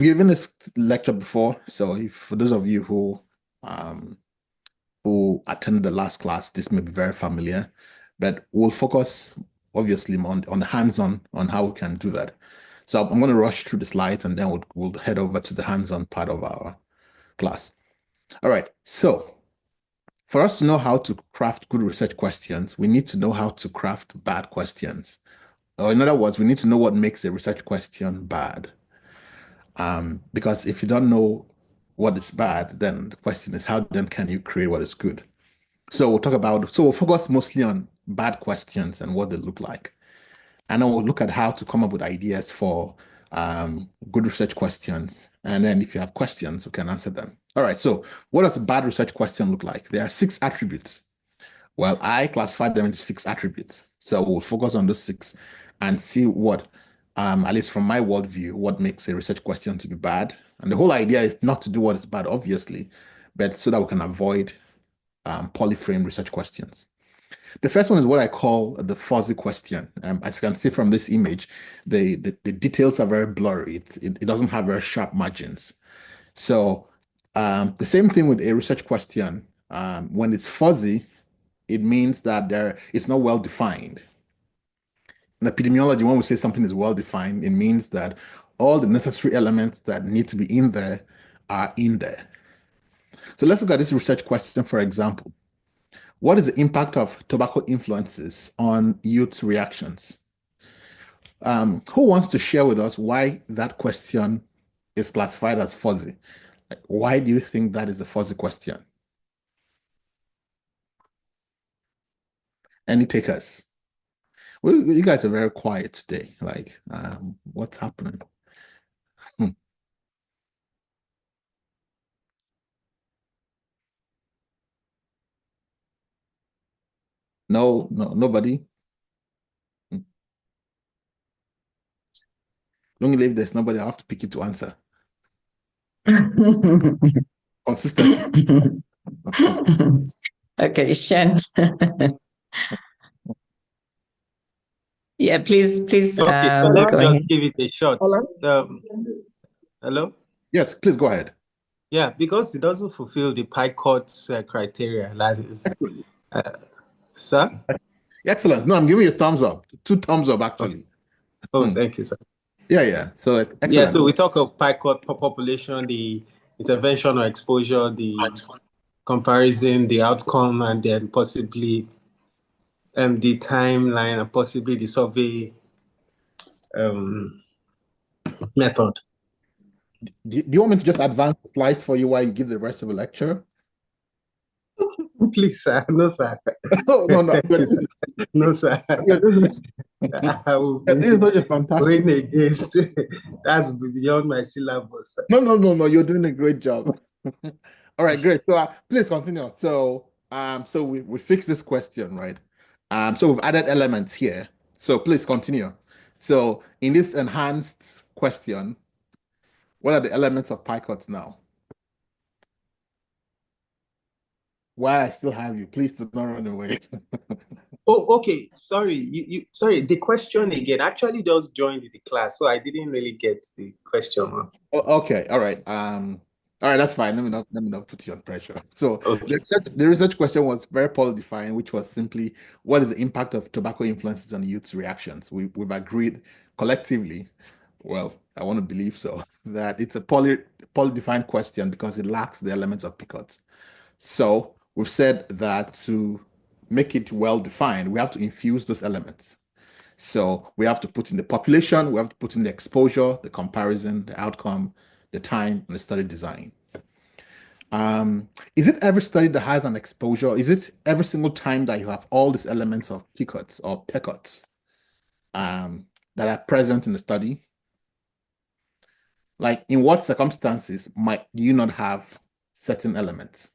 Given this lecture before, so if for those of you who attended the last class, this may be very familiar, but we'll focus obviously on the hands-on on how we can do that. So I'm going to rush through the slides and then we'll head over to the hands-on part of our class. All right. So for us to know how to craft good research questions, we need to know how to craft bad questions. Or in other words, we need to know what makes a research question bad. Because if you don't know what is bad, then the question is how then can you create what is good? So we'll focus mostly on bad questions and what they look like. And then we'll look at how to come up with ideas for good research questions. And then if you have questions, we can answer them. All right, so what does a bad research question look like? There are 6 attributes. Well, I classified them into 6 attributes. So we'll focus on those 6 and see what, at least from my worldview, what makes a research question to be bad. And the whole idea is not to do what is bad, obviously, but so that we can avoid poorly framed research questions. The first one is what I call the fuzzy question. As you can see from this image, the details are very blurry. It doesn't have very sharp margins. So the same thing with a research question. When it's fuzzy, it means that it's not well defined. In epidemiology, when we say something is well defined, it means that all the necessary elements that need to be in there are in there. So let's look at this research question, for example. What is the impact of tobacco influences on youth reactions? Who wants to share with us why that question is classified as fuzzy? Like, why do you think that is a fuzzy question? Any takers? Well, you guys are very quiet today. Like, what's happening? No, nobody. Long live there's nobody. I have to pick you to answer consistently. Okay, Shen. Yeah, please Okay, so let go me ahead. just give it a shot. Hello? Yes, please go ahead. Yeah, because it doesn't fulfill the PICOT criteria. That is, sir? Excellent. No, I'm giving you a thumbs up. 2 thumbs up, actually. Oh, thank you, sir. Yeah. So Yeah, excellent. so we talk of PICOT population, the intervention or exposure, the comparison, the outcome, and then possibly the timeline and possibly the survey method. Do you want me to just advance the slides for you while you give the rest of the lecture? Please, sir. No, sir. No. No, sir. You're doing, I will this is be such a fantastic. going against. That's beyond my syllabus. No. You're doing a great job. All right, great. So please continue. So we fixed this question, right? So we've added elements here. So please continue. So in this enhanced question, what are the elements of PICOTs now? Why I still have you? Please do not run away. Oh, okay. Sorry. Sorry. The question again. Actually, just joined the class, so I didn't really get the question. Okay, all right. All right, that's fine. Let me not put you on pressure. So Okay. the research question was very poorly defined, which was simply what is the impact of tobacco influences on youth's reactions? We've agreed collectively, well, I want to believe so, that it's a poorly defined question because it lacks the elements of PICOT. So we've said that to make it well defined, we have to infuse those elements. So we have to put in the population, we have to put in the exposure, the comparison, the outcome, the time, and the study design. Is it every study that has an exposure? Is it every single time that you have all these elements of PICOTs or PECOTs that are present in the study? Like, in what circumstances might you not have certain elements?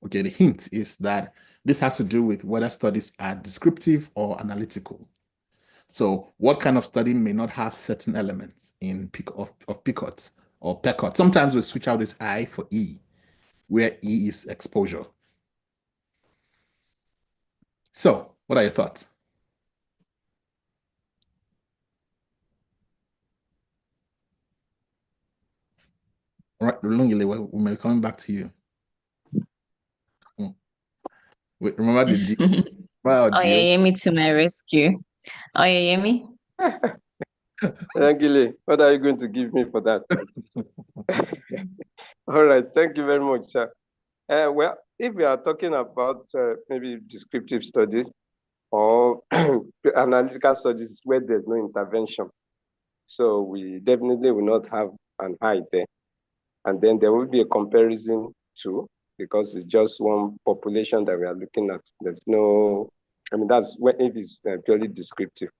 Okay, the hint is that this has to do with whether studies are descriptive or analytical. So what kind of study may not have certain elements in PICOT or PECOT? Sometimes we switch out this I for E, where E is exposure. So what are your thoughts? All right, Lungile, we may be coming back to you. Wait, remember the deal? Remember our deal? Oyeyemi to my rescue. Oyeyemi. Angile, what are you going to give me for that? All right, thank you very much, sir. Well, if we are talking about maybe descriptive studies or analytical studies where there's no intervention, so we definitely will not have an eye there. And then there will be a comparison too, because it's just one population that we are looking at. There's no, I mean, that's when if it's purely descriptive.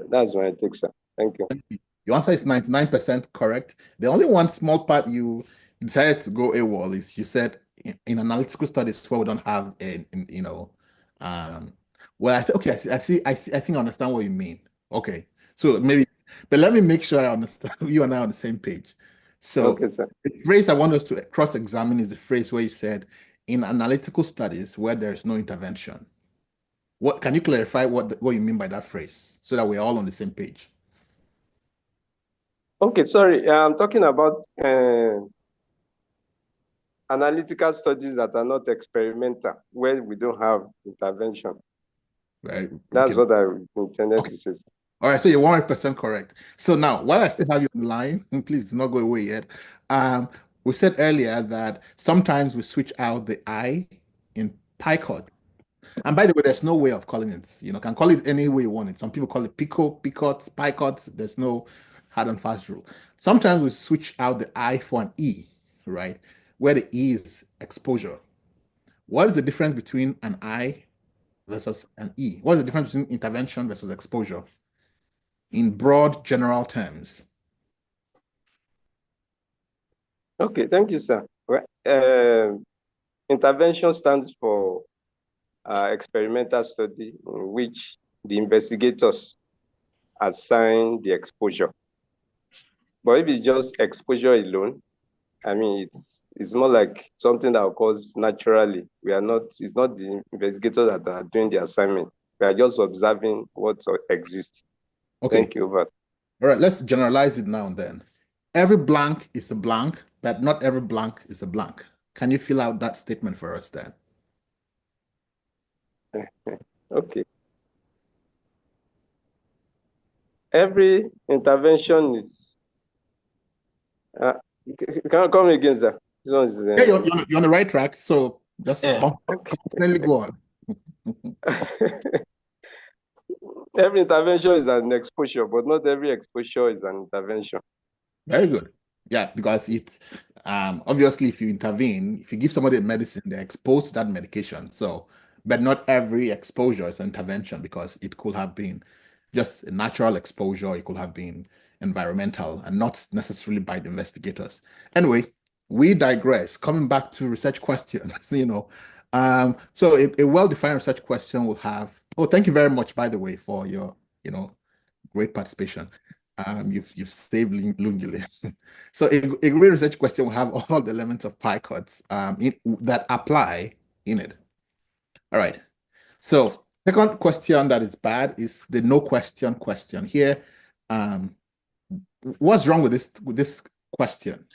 That's what I take, sir. Thank you. Your answer is 99% correct. The only one small part you decided to go AWOL is you said in analytical studies where we don't have a, well, okay, I think I understand what you mean. Okay, so maybe, but let me make sure I understand. You and I are on the same page. So Okay, sir. the phrase I want us to cross-examine is the phrase where you said in analytical studies where there is no intervention. What can you clarify what you mean by that phrase so that we're all on the same page? Okay, sorry. I'm talking about analytical studies that are not experimental, where we don't have intervention. Right. That's Okay. what I intended to say. All right, so you're 100% correct. So now, while I still have you online, please do not go away yet. We said earlier that sometimes we switch out the I in PICOT. And by the way, there's no way of calling it. You know, can call it any way you want it. Some people call it PICO, PICOT, PICOT. There's no hard and fast rule. Sometimes we switch out the I for an E, right? Where the E is exposure. What is the difference between an I versus an E? What is the difference between intervention versus exposure? In broad general terms. Okay, thank you, sir. Well, intervention stands for experimental study in which the investigators assign the exposure. But if it's just exposure alone, I mean, it's more like something that occurs naturally. It's not the investigators that are doing the assignment. We are just observing what exists. Okay. Thank you, Vat. All right, let's generalize it now and then. Every blank is a blank, but not every blank is a blank. Can you fill out that statement for us then? Okay. Every intervention is can I come again, sir? This one is Yeah, you're on the right track. So just confidently go on. Every intervention is an exposure, but not every exposure is an intervention. Very good. Yeah, because it's obviously if you intervene, if you give somebody a medicine, they're exposed to that medication. So, but not every exposure is intervention because it could have been just a natural exposure, it could have been environmental and not necessarily by the investigators. Anyway, we digress. Coming back to research questions, so a well-defined research question will have, oh, thank you very much, by the way, for your, great participation. You've saved Lungilis. So a great research question will have all the elements of PyCodes that apply in it. All right. So second question that is bad is the no question question here. What's wrong with this question?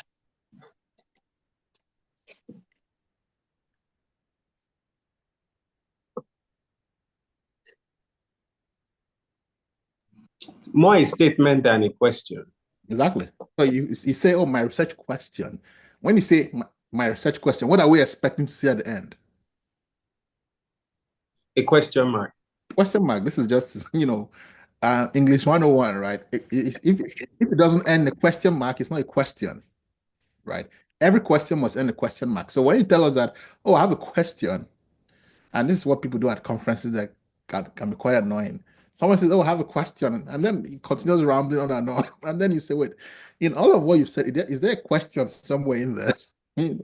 More a statement than a question. Exactly. So you say, oh, my research question. When you say my research question, what are we expecting to see at the end? A question mark. Question mark. This is just, English 101, right? If it doesn't end the question mark, it's not a question, right? Every question must end a question mark. So when you tell us that, oh, I have a question, and this is what people do at conferences that can be quite annoying. Someone says, oh, I have a question, and then he continues rambling on and on. And then you say, wait, in all of what you've said, is there a question somewhere in there?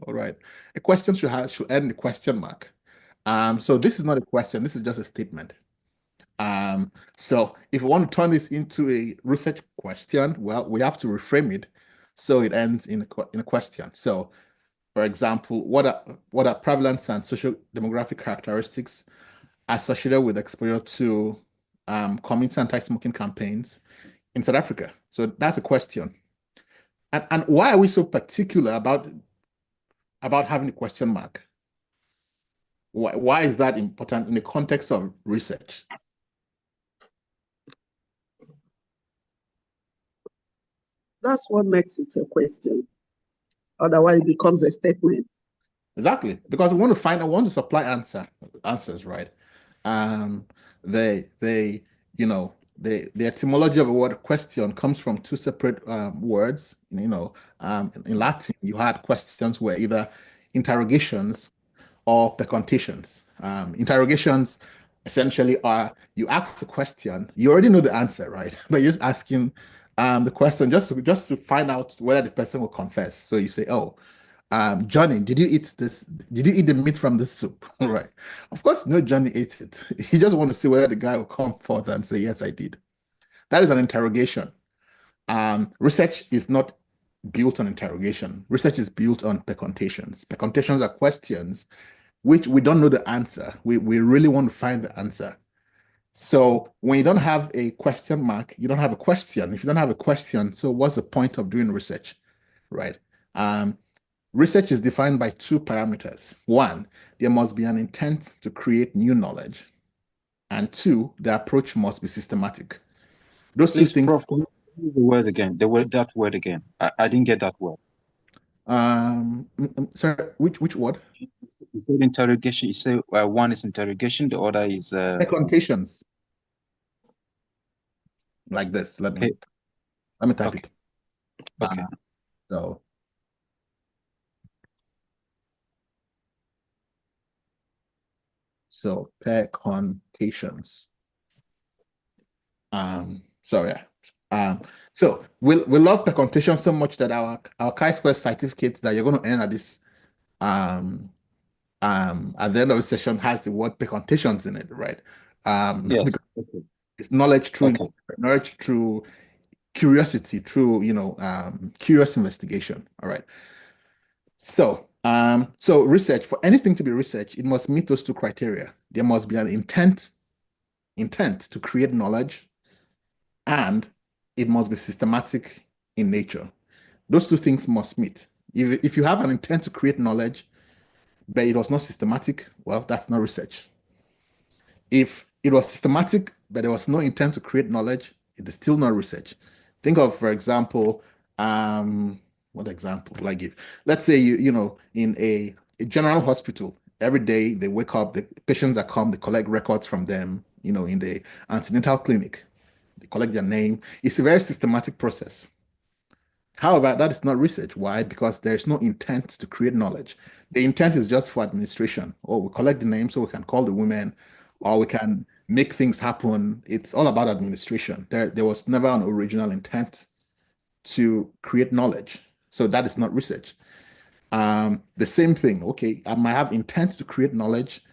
All right. A question should end the question mark. So this is not a question, this is just a statement. So if we want to turn this into a research question, well, we have to reframe it so it ends in a question. So, for example, what are prevalence and social demographic characteristics associated with exposure to community anti-smoking campaigns in South Africa? So that's a question. And why are we so particular about having a question mark? Why is that important in the context of research? That's what makes it a question. Otherwise, it becomes a statement. Exactly, because we want to supply answers, right? Um, they, the etymology of the word question comes from two separate words. In Latin, you had questions were either interrogations or percontations. Interrogations essentially are you ask the question, you already know the answer, right? But you're just asking the question just to find out whether the person will confess. So you say, "Oh, Johnny, did you eat this? Did you eat the meat from this soup?" Right. Of course, no, Johnny ate it. He just want to see whether the guy will come forth and say, "Yes, I did." That is an interrogation. Research is not built on interrogation. Research is built on percontations. Percontations are questions which we don't know the answer. We really want to find the answer. So when you don't have a question mark, you don't have a question. If you don't have a question, so what's the point of doing research, right? Research is defined by two parameters. One, there must be an intent to create new knowledge. And two, the approach must be systematic. Those Please, two things. Prof, can you use the words again? That word again. I didn't get that word. Sorry, which word? You said interrogation. You say one is interrogation, the other is Percontations. Like this. Let me type it. Okay. So percontations. Sorry. So we love percontations so much that our Chi-Square certificates that you're going to earn at this at the end of the session has the word percontations in it, right? Yes. It's knowledge through curiosity, through curious investigation. All right. So research, for anything to be research, it must meet those two criteria. There must be an intent to create knowledge, and it must be systematic in nature. Those two things must meet. If you have an intent to create knowledge, but it was not systematic, well, that's not research. If it was systematic, but there was no intent to create knowledge, it is still not research. Think of, for example, what example will I give? Let's say in a general hospital, every day they wake up, the patients that come, they collect records from them, in the antenatal clinic. They collect their name. It's a very systematic process. However, that is not research. Why? Because there's no intent to create knowledge. The intent is just for administration. Or we collect the name so we can call the women, or we can make things happen. It's all about administration. There was never an original intent to create knowledge. So that is not research. The same thing. Okay, I might have intent to create knowledge,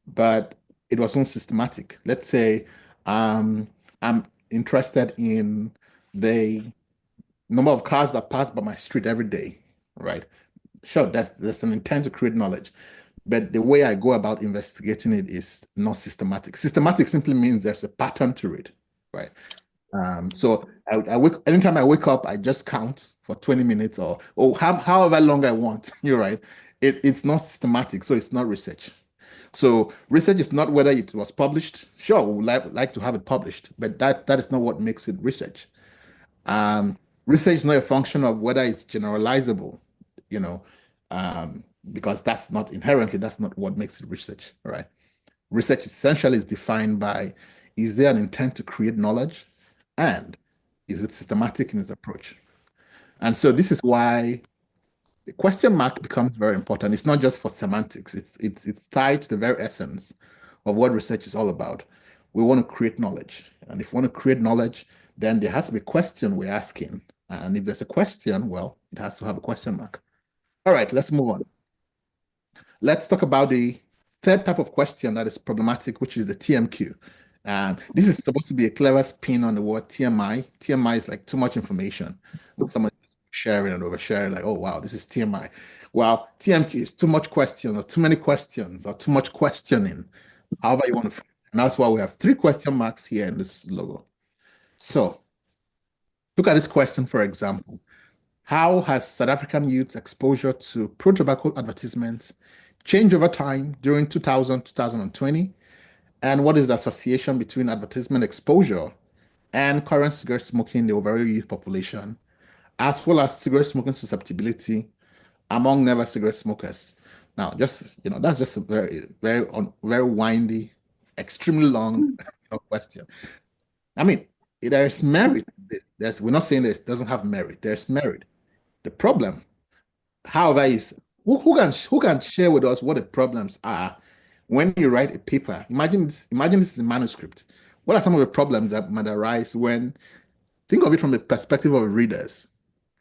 but it was not systematic. Let's say I'm interested in the number of cars that pass by my street every day, right? Sure, there's an intent to create knowledge, but the way I go about investigating it is not systematic. Systematic simply means there's a pattern to it, right? So anytime I wake up, I just count for 20 minutes or however long I want. You're right. It's not systematic, so it's not research. So research is not whether it was published. Sure, we would like to have it published, but that is not what makes it research. Research is not a function of whether it's generalizable, because that's not what makes it research, right? Research essentially is defined by, is there an intent to create knowledge, and is it systematic in its approach? And so this is why the question mark becomes very important. It's not just for semantics. It's tied to the very essence of what research is all about. We want to create knowledge. And if we want to create knowledge, then there has to be a question we're asking. And if there's a question, well, it has to have a question mark. All right, let's move on. Let's talk about the third type of question that is problematic, which is the TMQ. This is supposed to be a clever spin on the word TMI. TMI is like too much information. Someone sharing and oversharing, like, oh, wow, this is TMI. Well, TMQ is too much question or too many questions or too much questioning, however you want to. And that's why we have 3 question marks here in this logo. So look at this question, for example. How has South African youth's exposure to pro-tobacco advertisements changed over time during 2000, 2020? And what is the association between advertisement exposure and current cigarette smoking in the overall youth population, as well as cigarette smoking susceptibility among never cigarette smokers? Now, just that's just a very, very windy, extremely long question. I mean, there's merit. We're not saying this doesn't have merit. There's merit. The problem, however, is who can share with us what the problems are when you write a paper? Imagine this is a manuscript. What are some of the problems that might arise when think of it from the perspective of readers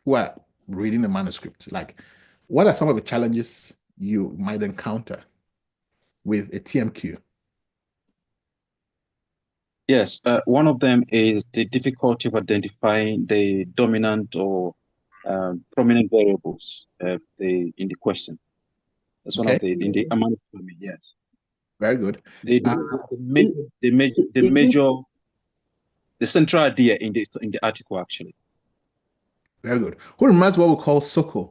who are reading the manuscript? Like, what are some of the challenges you might encounter with a TMQ? Yes, one of them is the difficulty of identifying the dominant or prominent variables in the question. That's one of Okay, in the amount of yes. very good. The central idea in the article actually. Very good. Who remembers what we call SOCO?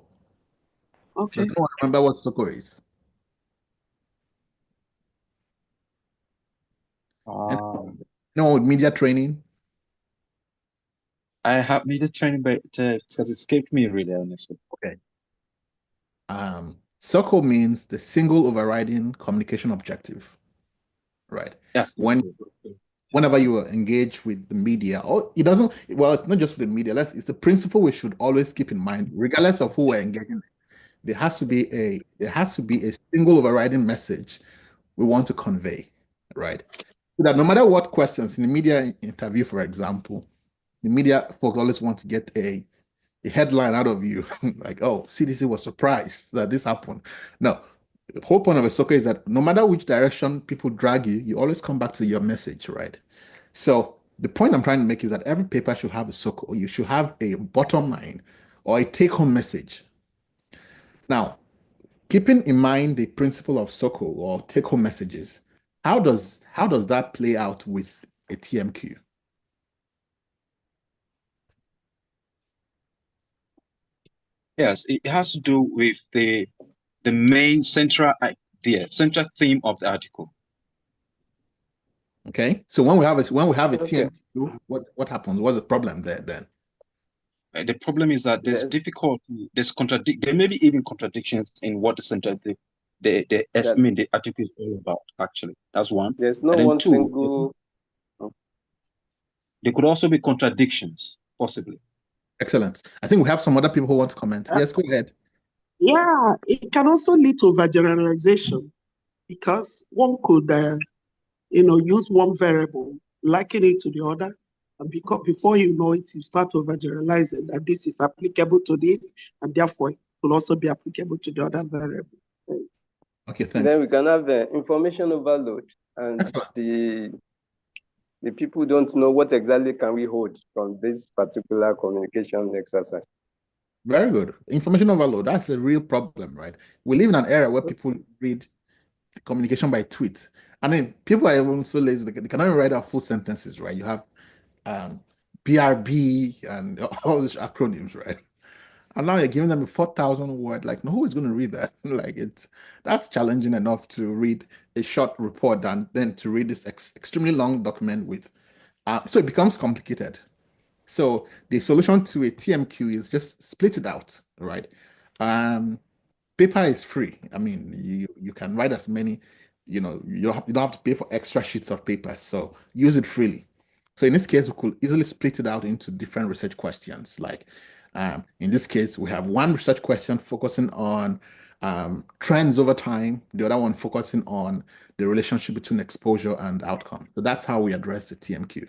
Okay. Does anyone remember what SOCO is? No, with media training. I have media training, but it has escaped me really, honestly. Okay. SOCO means the single overriding communication objective, right? Yes. Whenever you engage with the media, or it doesn't, well, it's not just with the media. It's the principle we should always keep in mind, regardless of who we're engaging with. There has to be a single overriding message we want to convey, right? So that no matter what questions in the media interview, for example, the media folks always want to get a headline out of you, like, oh, CDC was surprised that this happened. No, the whole point of a soccer is that no matter which direction people drag you, you always come back to your message, right? So the point I'm trying to make is that every paper should have a soccer. You should have a bottom line or a take-home message. Now, keeping in mind the principle of SOCO or take-home messages, how does that play out with a TMQ? Yes, it has to do with the main central idea, central theme of the article. Okay, so when we have a TMQ, what happens? What's the problem there then? The problem is that there's difficulty, there may be even contradictions in what the central the article is all about. Actually, that's one. There's no one single. There could also be contradictions, possibly. Excellent. I think we have some other people who want to comment. Yes, go ahead. Yeah, it can also lead to overgeneralization because one could, use one variable, liken it to the other, and because before you know it, you start overgeneralizing that this is applicable to this, and therefore it will also be applicable to the other variable. Okay, thanks. Then we can have the information overload, and Excellent. the people don't know what exactly can we hold from this particular communication exercise. Very good. Information overload, that's a real problem, right? We live in an era where people read communication by tweet. I mean, people are even so lazy, they cannot even write out full sentences, right? You have BRB and all these acronyms, right? And now you're giving them a 4,000 word, like, no, who is going to read that? Like, that's challenging enough to read a short report than then to read this extremely long document with, so it becomes complicated. So the solution to a TMQ is just split it out, right? Paper is free. I mean, you can write as many, you don't have to pay for extra sheets of paper. So use it freely. So in this case, we could easily split it out into different research questions. Like in this case, we have one research question focusing on trends over time, the other one focusing on the relationship between exposure and outcome. So that's how we address the TMQ.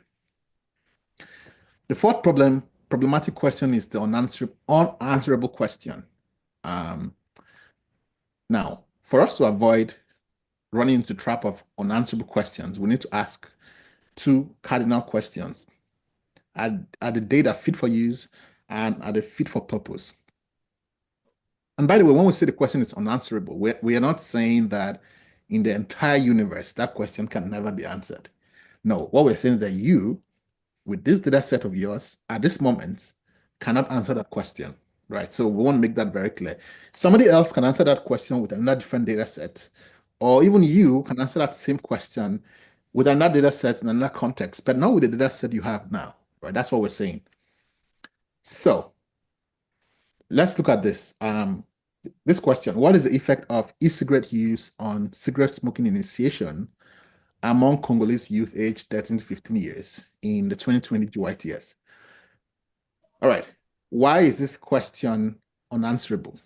The fourth problematic question is the unanswerable question. Now, for us to avoid running into the trap of unanswerable questions, we need to ask two cardinal questions. Are the data fit for use and are they fit for purpose? And by the way, when we say the question is unanswerable, we are not saying that in the entire universe, that question can never be answered. No, what we're saying is that you, with this data set of yours, at this moment, cannot answer that question. right? So we want to make that very clear. Somebody else can answer that question with another different data set, or even you can answer that same question with another data set in another context, but not with the data set you have now, right? That's what we're saying. So let's look at this. This question: what is the effect of e-cigarette use on cigarette smoking initiation among Congolese youth aged 13 to 15 years in the 2020 GYTS? All right. Why is this question unanswerable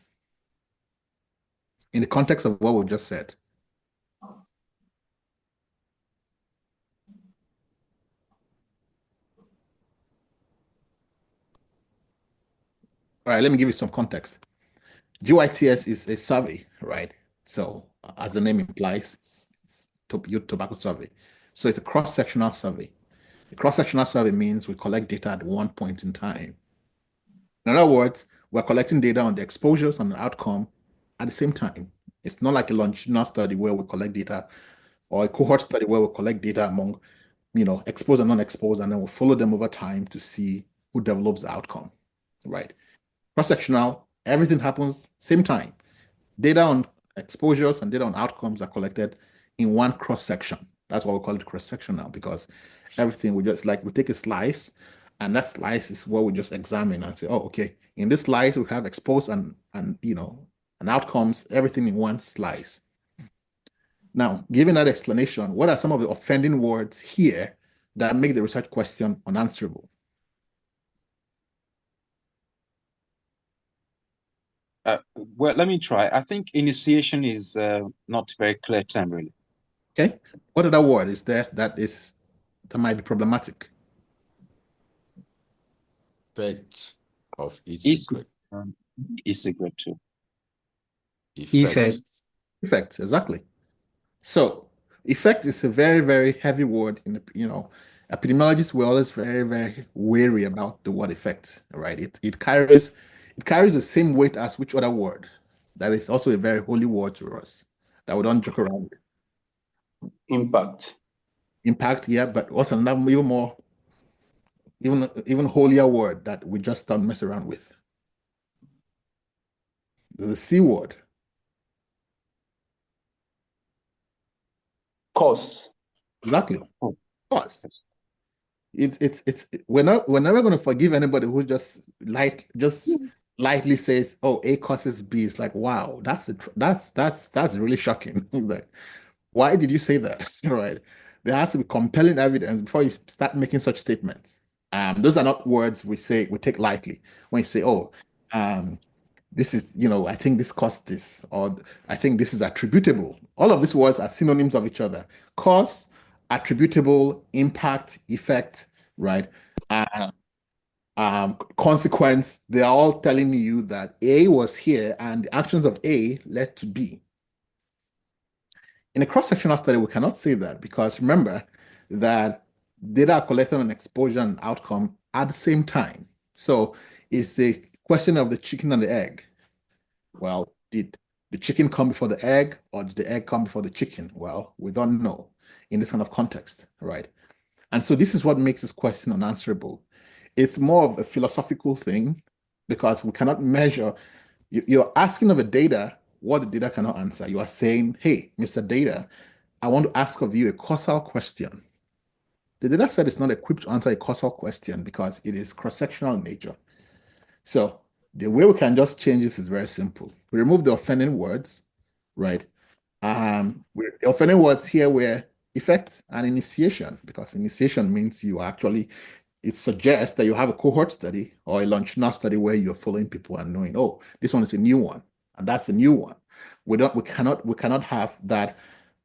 in the context of what we just said? All right, let me give you some context. GYTS is a survey, right? So, as the name implies, it's youth tobacco survey. So, it's a cross-sectional survey. A cross-sectional survey means we collect data at one point in time. In other words, we're collecting data on the exposures and the outcome at the same time. It's not like a longitudinal study where we collect data, or a cohort study where we collect data among, exposed and non-exposed, and then we follow them over time to see who develops the outcome, right? Cross-sectional, everything happens same time. Data on exposures and data on outcomes are collected in one cross-section. That's why we call it cross-sectional, because everything we take a slice, and that slice is what we just examine and say, oh, okay, in this slice we have exposed and outcomes, everything in one slice. Now, given that explanation, what are some of the offending words here that make the research question unanswerable? Well, let me try. I think initiation is not a very clear term, really. Okay. What other word is there that might be problematic? Effect of E-cigarette too. Effect. Effect, exactly. So effect is a very, very heavy word in the, epidemiologists were always very, very wary about the word effect, right? It carries the same weight as which other word. That is also a very holy word to us that we don't joke around with. Impact. Impact, yeah, but also another even more, even holier word that we just don't mess around with. The C word. Cause. Exactly. Cause. We're never going to forgive anybody who just lightly says, "Oh, A causes B." It's like, wow, that's really shocking. Like, why did you say that? Right? There has to be compelling evidence before you start making such statements. Those are not words we take lightly when you say, "Oh, this is, I think this caused this," or "I think this is attributable." All of these words are synonyms of each other. Cause, attributable, impact, effect, right? Consequence, they're all telling you that A was here and the actions of A led to B. In a cross-sectional study, we cannot say that, because remember that data are collected on exposure and outcome at the same time. So it's a question of the chicken and the egg. Well, did the chicken come before the egg, or did the egg come before the chicken? Well, we don't know in this kind of context, right? And so this is what makes this question unanswerable. It's more of a philosophical thing, because we cannot measure. You're asking of a data what the data cannot answer. You are saying, hey, Mr. Data, I want to ask of you a causal question. The data set is not equipped to answer a causal question because it is cross-sectional in nature. So the way we can just change this is very simple. We remove the offending words, right? The offending words here were effect and initiation, because initiation means it suggests that you have a cohort study or a longitudinal study where you're following people and knowing, oh, this one is a new one, and that's a new one. We cannot have that.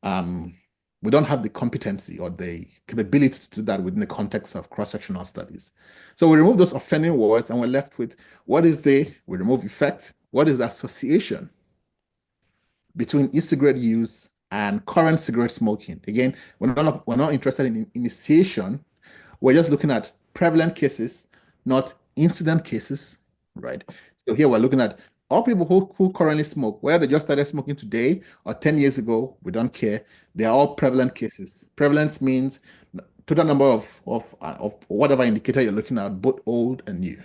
We don't have the competency or the capability to do that within the context of cross-sectional studies. So we remove those offending words and we're left with we remove effect. What is the association between e-cigarette use and current cigarette smoking? Again, we're not interested in initiation. We're just looking at prevalent cases, not incident cases, right? So here we're looking at all people who currently smoke, whether they just started smoking today or 10 years ago, we don't care. They are all prevalent cases. Prevalence means total number of whatever indicator you're looking at, both old and new.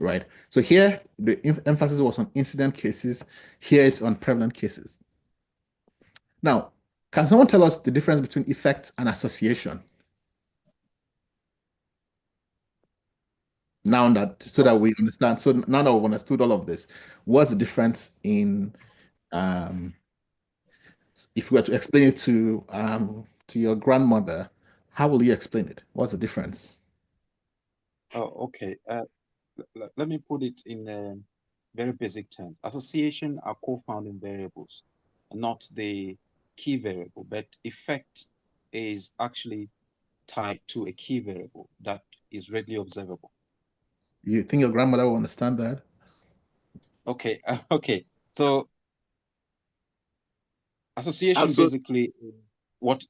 right? So here, the emphasis was on incident cases. Here it's on prevalent cases. Now, can someone tell us the difference between effect and association? Now that, so that we understand, so now that we've understood all of this, what's the difference in, if we were to explain it to your grandmother, how will you explain it? What's the difference? Oh, okay. Let me put it in very basic terms. Association are co-founding variables, not the key variable, but effect is actually tied to a key variable that is readily observable. You think your grandmother will understand that? Okay, okay. So association basically what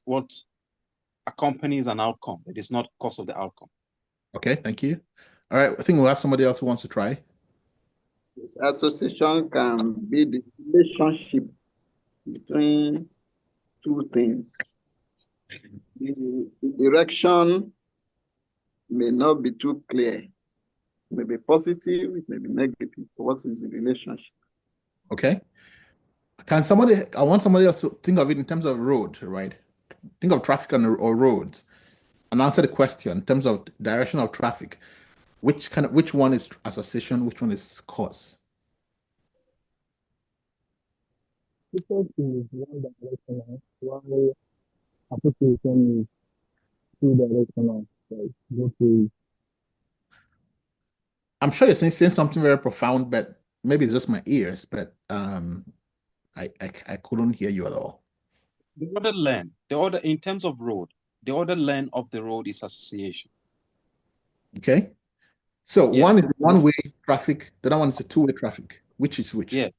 accompanies an outcome. It is not cause of the outcome. Okay, thank you. All right, I think we'll have somebody else who wants to try. Association can be the relationship between two things. The direction may not be too clear. It may be positive, it may be negative. What is the relationship? Okay. I want somebody else to think of it in terms of road, right? Think of traffic or roads and answer the question in terms of direction of traffic. Which one is association, which one is cause? Effect is one directional, while association is two directional, like both ways. I'm sure you're saying something very profound, but maybe it's just my ears, but I couldn't hear you at all. The other lane, in terms of road, the other lane of the road is association. Okay. So Yeah. one is one-way traffic, the other one is a two-way traffic. Which is which? Yeah.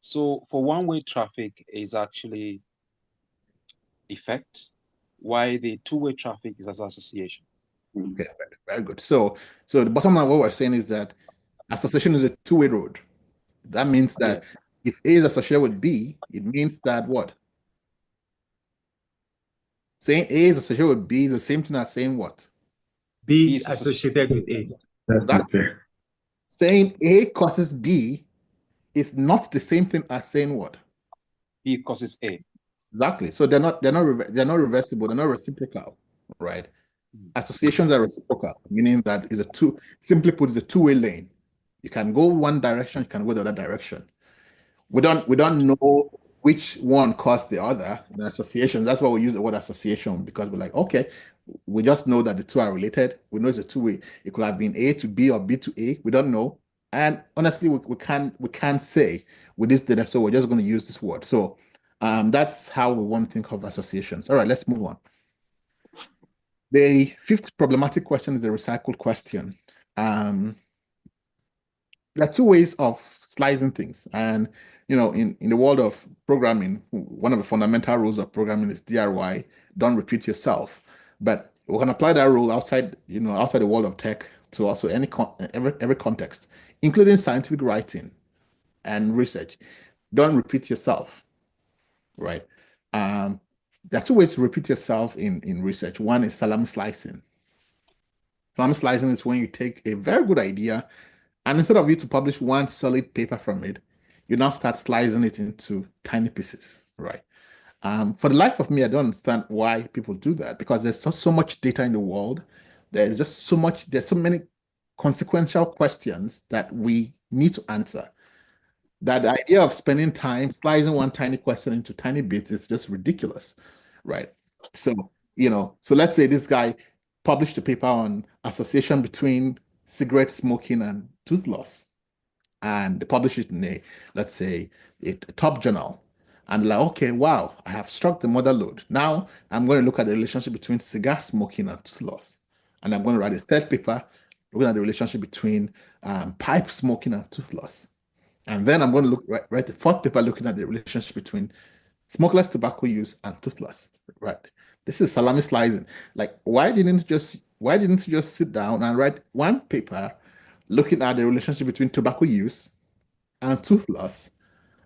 So for one-way traffic is actually effect, while the two-way traffic is as association. Okay, very good. So the bottom line, what we're saying is that association is a two-way road. That means that if A is associated with B, it means that what? Saying A is associated with B is the same thing as saying what? B is associated with A. Exactly. Saying A causes B is not the same thing as saying what? B causes A. Exactly. So they're not reversible, they're not reciprocal, right? Associations are reciprocal, meaning that is simply put, it's a two-way lane. You can go one direction, you can go the other direction. We don't know which one caused the other in associations. That's why we use the word association, because we're like, okay, we just know that the two are related. We know it's a two-way. It could have been A to B or B to A. We don't know. And honestly, we can't say with this data, so we're just going to use this word. So that's how we want to think of associations. All right, let's move on. The fifth problematic question is the recycled question. There are two ways of slicing things. And, in the world of programming, one of the fundamental rules of programming is DRY, don't repeat yourself. But we can apply that rule outside the world of tech to also every context, including scientific writing and research. Don't repeat yourself, right? There are two ways to repeat yourself in research. One is salami slicing. Salami slicing is when you take a very good idea, and instead of you to publish one solid paper from it, you now start slicing it into tiny pieces, right? For the life of me, I don't understand why people do that, because there's so much data in the world. There's so many consequential questions that we need to answer, that the idea of spending time slicing one tiny question into tiny bits is just ridiculous, right? So let's say this guy published a paper on association between cigarette smoking and tooth loss, and they publish it in let's say a top journal, and like, okay, wow, I have struck the mother lode. Now I'm going to look at the relationship between cigar smoking and tooth loss, and I'm going to write a third paper looking at the relationship between pipe smoking and tooth loss, and then I'm going to write the fourth paper looking at the relationship between smokeless tobacco use and tooth loss, right? This is salami slicing. Like, why didn't you just sit down and write one paper looking at the relationship between tobacco use and tooth loss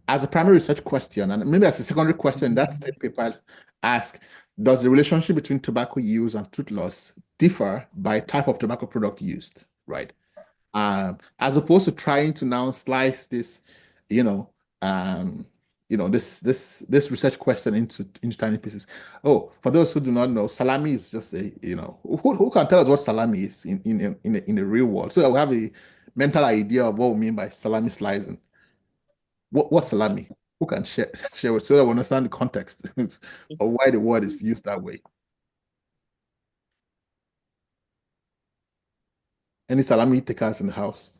as a primary research question, and maybe as a secondary question, that same paper ask, does the relationship between tobacco use and tooth loss differ by type of tobacco product used, right? As opposed to trying to now slice this, you know, this research question into tiny pieces. Oh, for those who do not know, salami is just a, who can tell us what salami is in the real world? So that we have a mental idea of what we mean by salami slicing. What salami? Who can share with so that we understand the context of why the word is used that way? Any salami takers in the house?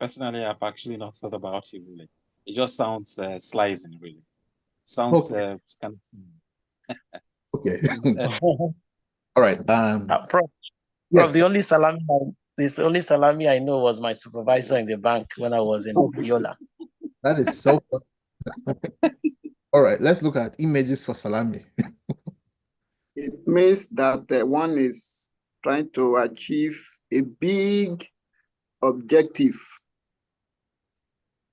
Personally, I've actually not thought about it really. It just sounds slicing really. Sounds Okay. kind of Okay. it's, All right. Prof, Yes. the only salami I know was my supervisor in the bank when I was in Yola. That is so fun. All right, let's look at images for salami. It means that one is trying to achieve a big objective,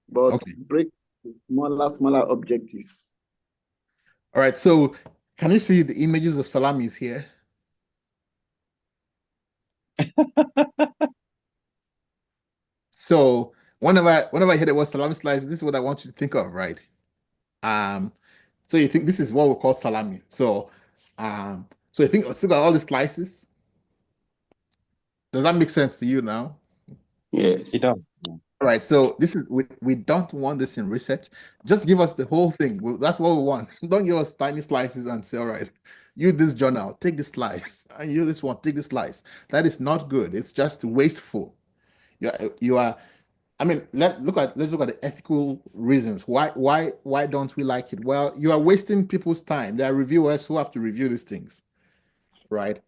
but Okay. break smaller objectives. All right, so can you see the images of salamis here? So whenever I hear the word salami slice, this is what I want you to think of, right? So you think this is what we call salami. So you think still got all the slices. Does that make sense to you now? Yes. it does. All right, so this is we don't want this in research. Just give us the whole thing. That's what we want. Don't give us tiny slices and say, all right, you this journal, take this slice, and you this one, take this slice. That is not good. It's just wasteful. You are. I mean, let's look at the ethical reasons. Why don't we like it? Well, you are wasting people's time. There are reviewers who have to review these things, right?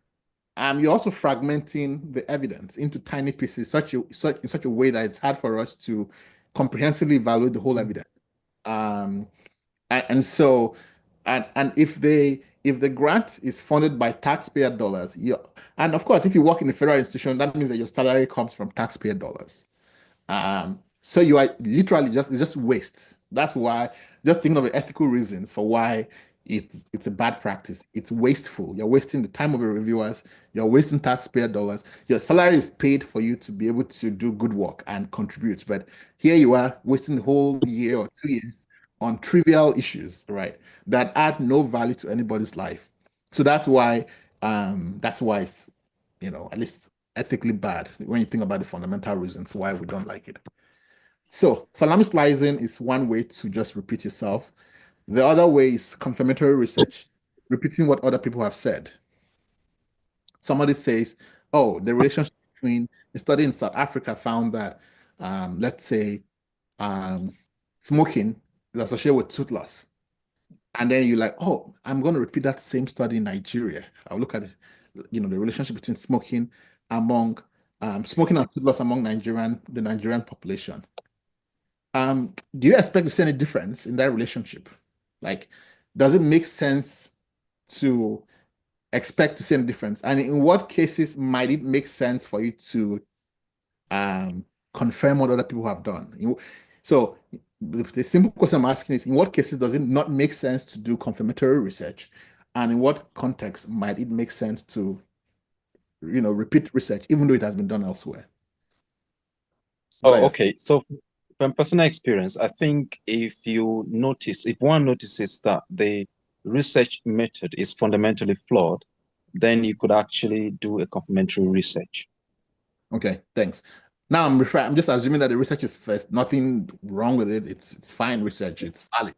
You're also fragmenting the evidence into tiny pieces, in such a way that it's hard for us to comprehensively evaluate the whole evidence. Um, and so, and if the grant is funded by taxpayer dollars, and of course, if you work in a federal institution, that means that your salary comes from taxpayer dollars. So you are literally it's just waste. That's why, just thinking of the ethical reasons for why it's a bad practice. It's wasteful. You're wasting the time of your reviewers. You're wasting taxpayer dollars. Your salary is paid for you to be able to do good work and contribute. But here you are wasting the whole year or 2 years on trivial issues, right? That add no value to anybody's life. So that's why it's, at least ethically bad when you think about the fundamental reasons why we don't like it. So salami slicing is one way to just repeat yourself. The other way is confirmatory research, repeating what other people have said. Somebody says, oh, the relationship between a study in South Africa found that, let's say, um, smoking is associated with tooth loss. And then you're like, oh, I'm going to repeat that same study in Nigeria. I'll look at it, the relationship between smoking and tooth loss among the Nigerian population. Do you expect to see any difference in that relationship? Like, does it make sense to expect to see any difference? And in what cases might it make sense for you to confirm what other people have done? So the simple question I'm asking is, in what cases does it not make sense to do confirmatory research? And in what context might it make sense to, repeat research, even though it has been done elsewhere? Oh, okay. So from personal experience, I think if one notices that the research method is fundamentally flawed, then you could actually do a complementary research. Okay, thanks. Now I'm just assuming that the research is first. Nothing wrong with it. It's fine research. It's valid.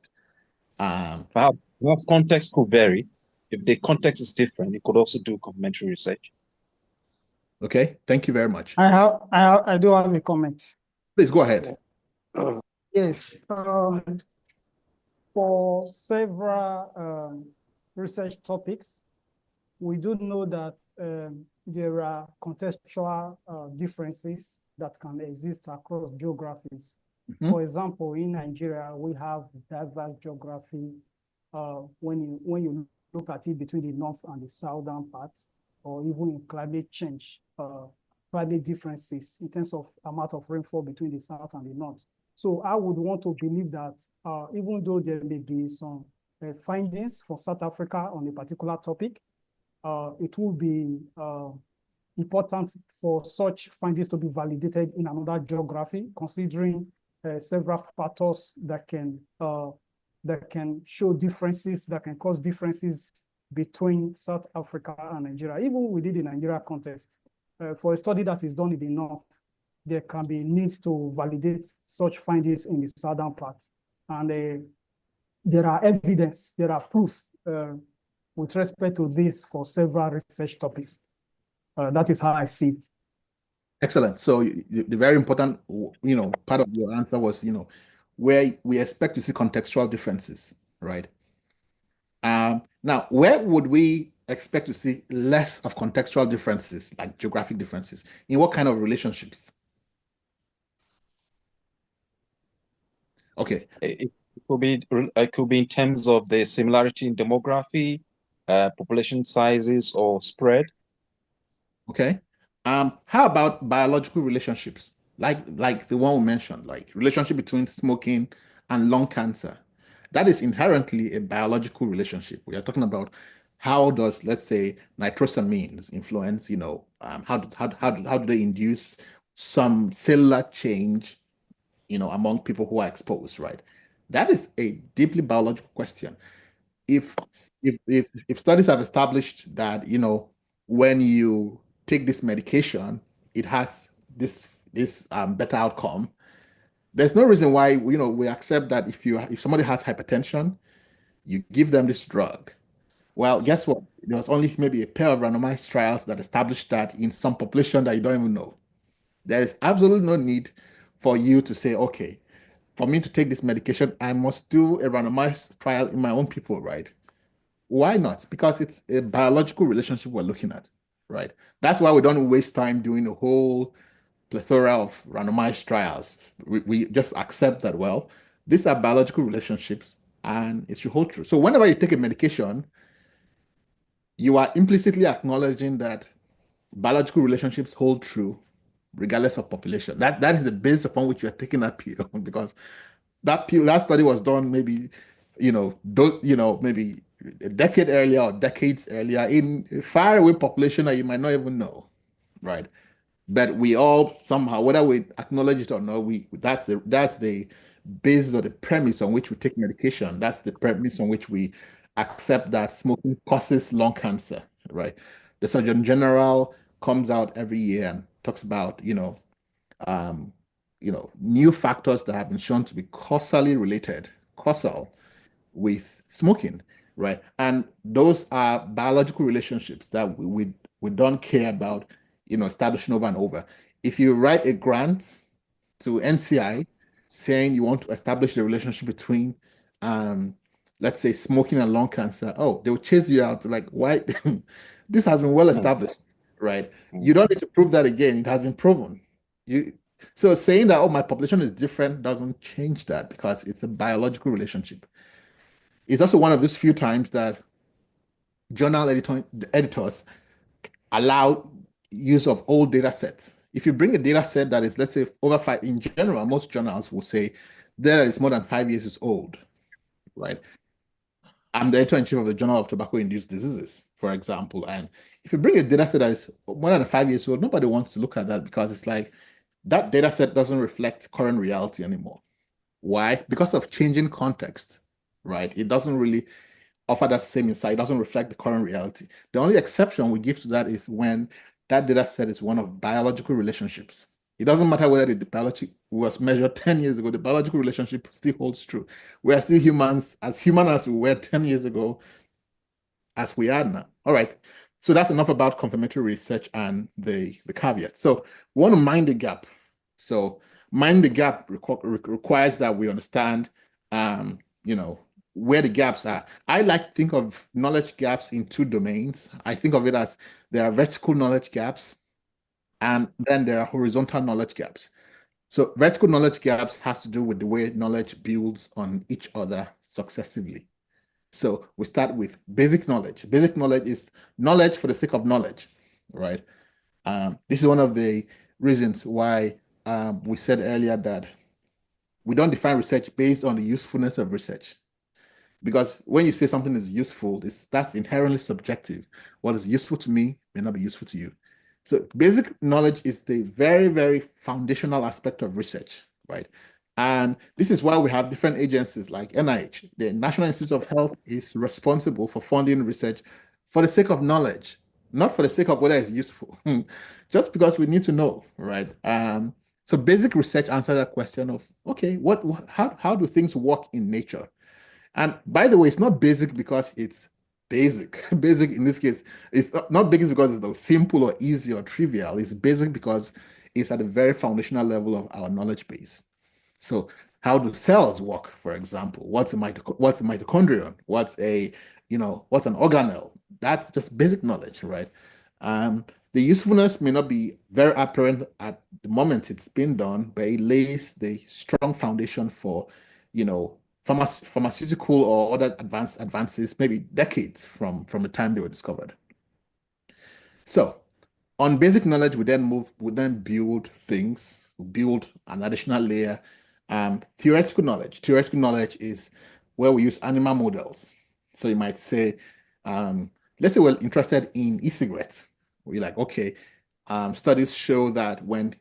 Perhaps context could vary. If the context is different, you could also do complementary research. Okay, thank you very much. I do have a comment. Please go ahead. Yes. For several research topics, we do know that there are contextual differences that can exist across geographies. For example, in Nigeria, we have diverse geography when you look at it between the north and the southern parts, or even in climate change, climate differences in terms of amount of rainfall between the south and the north. So I would want to believe that even though there may be some findings from South Africa on a particular topic, it will be important for such findings to be validated in another geography, considering several factors that can show differences, that can cause differences between South Africa and Nigeria. Even within the Nigeria context, for a study that is done in the north, there can be need to validate such findings in the southern part. And there are evidence, there are proof with respect to this for several research topics. That is how I see it. Excellent. So the very important, part of your answer was, where we expect to see contextual differences, right? Now, where would we expect to see less of contextual differences, like geographic differences? In what kind of relationships? Okay. It could be in terms of the similarity in demography, population sizes, or spread. Okay. How about biological relationships? Like the one we mentioned, like relationship between smoking and lung cancer. That is inherently a biological relationship. We are talking about how does, let's say, nitrosamines influence, how do they induce some cellular change, among people who are exposed, right? That is a deeply biological question. If studies have established that, when you take this medication, it has this better outcome. There's no reason why we accept that if somebody has hypertension, you give them this drug. Well, guess what? There was only maybe a pair of randomized trials that established that in some population that you don't even know. There is absolutely no need for you to say, okay, for me to take this medication, I must do a randomized trial in my own people, right? Why not? Because it's a biological relationship we're looking at, right? That's why we don't waste time doing a whole plethora of randomized trials. We just accept that, well, these are biological relationships and it should hold true. So whenever you take a medication, you are implicitly acknowledging that biological relationships hold true regardless of population. That is the base upon which you're taking that pill because that study was done maybe, maybe a decade earlier or decades earlier in a faraway population that you might not even know, right? But we all somehow, whether we acknowledge it or not, that's the basis or the premise on which we take medication. That's the premise on which we accept that smoking causes lung cancer, right? The Surgeon General comes out every year and talks about, new factors that have been shown to be causal with smoking, right? And those are biological relationships that we don't care about, establishing over and over. If you write a grant to NCI saying you want to establish the relationship between, let's say, smoking and lung cancer, they will chase you out like, why? This has been well established, right? You don't need to prove that again. It has been proven. So saying that, my population is different doesn't change that because it's a biological relationship. It's also one of those few times that journal editors allow use of old data sets. If you bring a data set that is, let's say, over 5, in general, most journals will say data is more than 5 years old, right? I'm the editor-in-chief of the Journal of Tobacco-Induced Diseases, for example. And if you bring a data set that is more than 5 years old, nobody wants to look at that because it's like that data set doesn't reflect current reality anymore. Why? Because of changing context, right? It doesn't really offer that same insight. It doesn't reflect the current reality. The only exception we give to that is when that data set is one of biological relationships. It doesn't matter whether the biology was measured 10 years ago, the biological relationship still holds true. We are still humans, as human as we were 10 years ago, as we are now. All right. So that's enough about confirmatory research and the caveat. So we want to mind the gap. So mind the gap requires that we understand, where the gaps are. I like to think of knowledge gaps in 2 domains. I think of it as there are vertical knowledge gaps, and then there are horizontal knowledge gaps. So vertical knowledge gaps has to do with the way knowledge builds on each other successively. So we start with basic knowledge. Basic knowledge is knowledge for the sake of knowledge, right? This is one of the reasons why we said earlier that we don't define research based on the usefulness of research. Because when you say something is useful, that's inherently subjective. What is useful to me may not be useful to you. So basic knowledge is the very, very foundational aspect of research, right? And this is why we have different agencies like NIH. The National Institute of Health is responsible for funding research for the sake of knowledge, not for the sake of whether it's useful, just because we need to know, right? So basic research answers that question of, okay, how do things work in nature? And by the way, it's not basic because it's basic. Basic in this case, it's not basic because it's though simple or easy or trivial. It's basic because it's at the very foundational level of our knowledge base. So how do cells work, for example? What's a mitochondrion? What's an organelle? That's just basic knowledge, right? The usefulness may not be very apparent at the moment it's been done, but it lays the strong foundation for, pharmaceutical or other advances, maybe decades from the time they were discovered. So on basic knowledge, we then build things, we build an additional layer. Theoretical knowledge. Theoretical knowledge is where we use animal models. So you might say, let's say we're interested in e-cigarettes. We're like, okay, studies show that when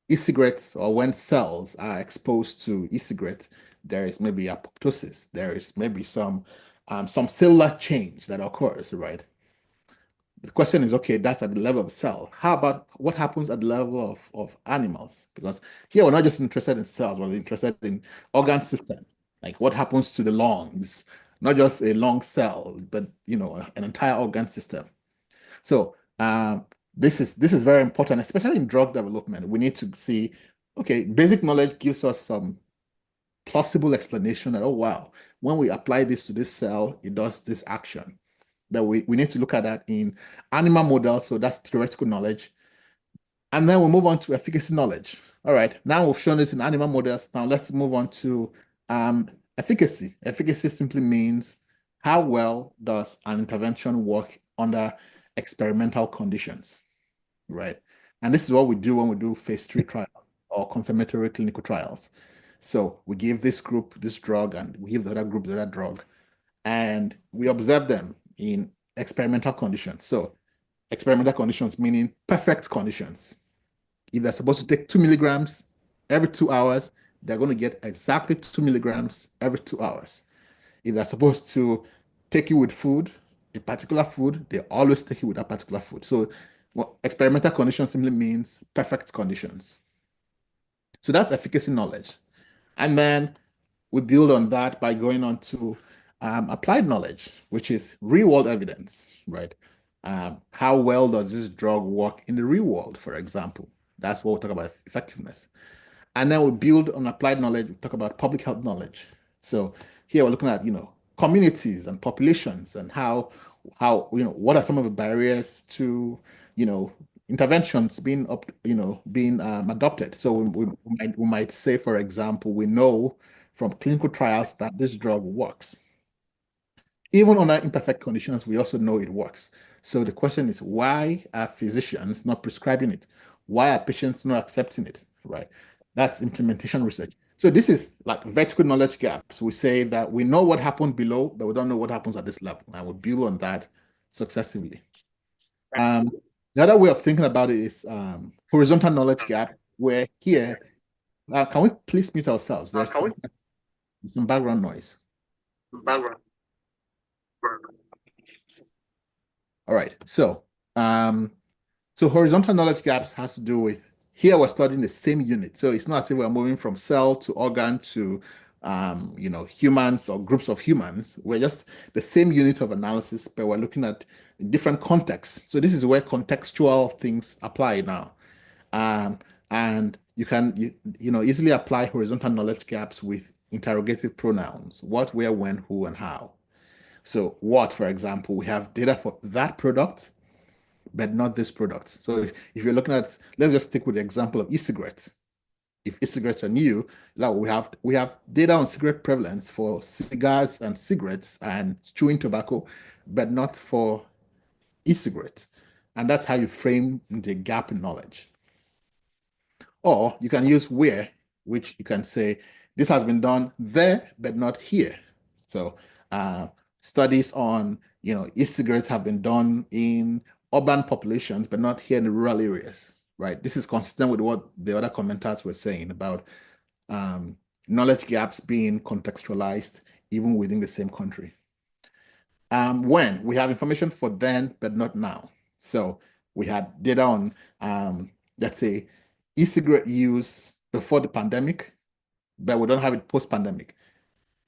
e-cigarettes or when cells are exposed to e-cigarettes, there is maybe apoptosis. There is maybe some cellular change that occurs, right? The question is, okay, that's at the level of cell. How about what happens at the level of animals? Because here we're not just interested in cells, we're interested in organ system. Like what happens to the lungs, not just a lung cell, but an entire organ system. So this is very important, especially in drug development. We need to see, okay, basic knowledge gives us some plausible explanation that, oh, wow, when we apply this to this cell, it does this action. That we need to look at that in animal models, so that's theoretical knowledge. And then we'll move on to efficacy knowledge. All right, now we've shown this in animal models. Now let's move on to efficacy. Efficacy simply means how well does an intervention work under experimental conditions, right? And this is what we do when we do phase 3 trials or confirmatory clinical trials. So we give this group this drug and we give the other group the other drug, and we observe them in experimental conditions. So experimental conditions meaning perfect conditions. If they're supposed to take 2 milligrams every 2 hours, they're going to get exactly 2 milligrams every 2 hours. If they're supposed to take you with food, a particular food, they always take you with that particular food. So experimental conditions simply means perfect conditions. So that's efficacy knowledge. And then we build on that by going on to applied knowledge, which is real-world evidence, right? How well does this drug work in the real world, for example? That's what we talk about effectiveness. And then we build on applied knowledge, we talk about public health knowledge. So here we're looking at, communities and populations and how what are some of the barriers to, interventions being adopted. So we might say, for example, we know from clinical trials that this drug works. Even under imperfect conditions, we also know it works. So the question is, why are physicians not prescribing it? Why are patients not accepting it, right? That's implementation research. So this is like vertical knowledge gaps. We say that we know what happened below, but we don't know what happens at this level, and we build on that successively. The other way of thinking about it is horizontal knowledge gap, where here, can we please mute ourselves? There's some background noise. All right, so horizontal knowledge gaps has to do with, here we're studying the same unit. So it's not as if we're moving from cell to organ to humans or groups of humans. We're just the same unit of analysis, but we're looking at different contexts. So this is where contextual things apply now. And you can easily apply horizontal knowledge gaps with interrogative pronouns: what, where, when, who, and how. So what, for example, we have data for that product, but not this product. So if you're looking at, let's just stick with the example of e-cigarettes. If e-cigarettes are new, now we have data on cigarette prevalence for cigars and cigarettes and chewing tobacco, but not for e-cigarettes. And that's how you frame the gap in knowledge. Or you can use where, which you can say, this has been done there, but not here. So studies on, e-cigarettes have been done in urban populations, but not here in the rural areas, right? This is consistent with what the other commenters were saying about knowledge gaps being contextualized even within the same country. When we have information for then, but not now. So we had data on, let's say, e-cigarette use before the pandemic, but we don't have it post-pandemic.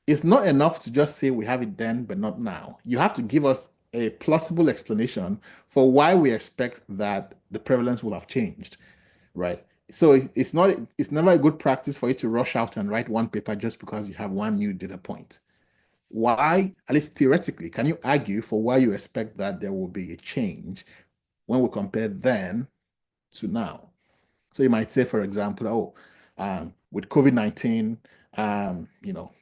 It's not enough to just say we have it then, but not now. You have to give us a plausible explanation for why we expect that the prevalence will have changed, right? So it's never a good practice for you to rush out and write one paper just because you have one new data point. Why, at least theoretically, can you argue for why you expect that there will be a change when we compare then to now? So you might say, for example, with COVID-19,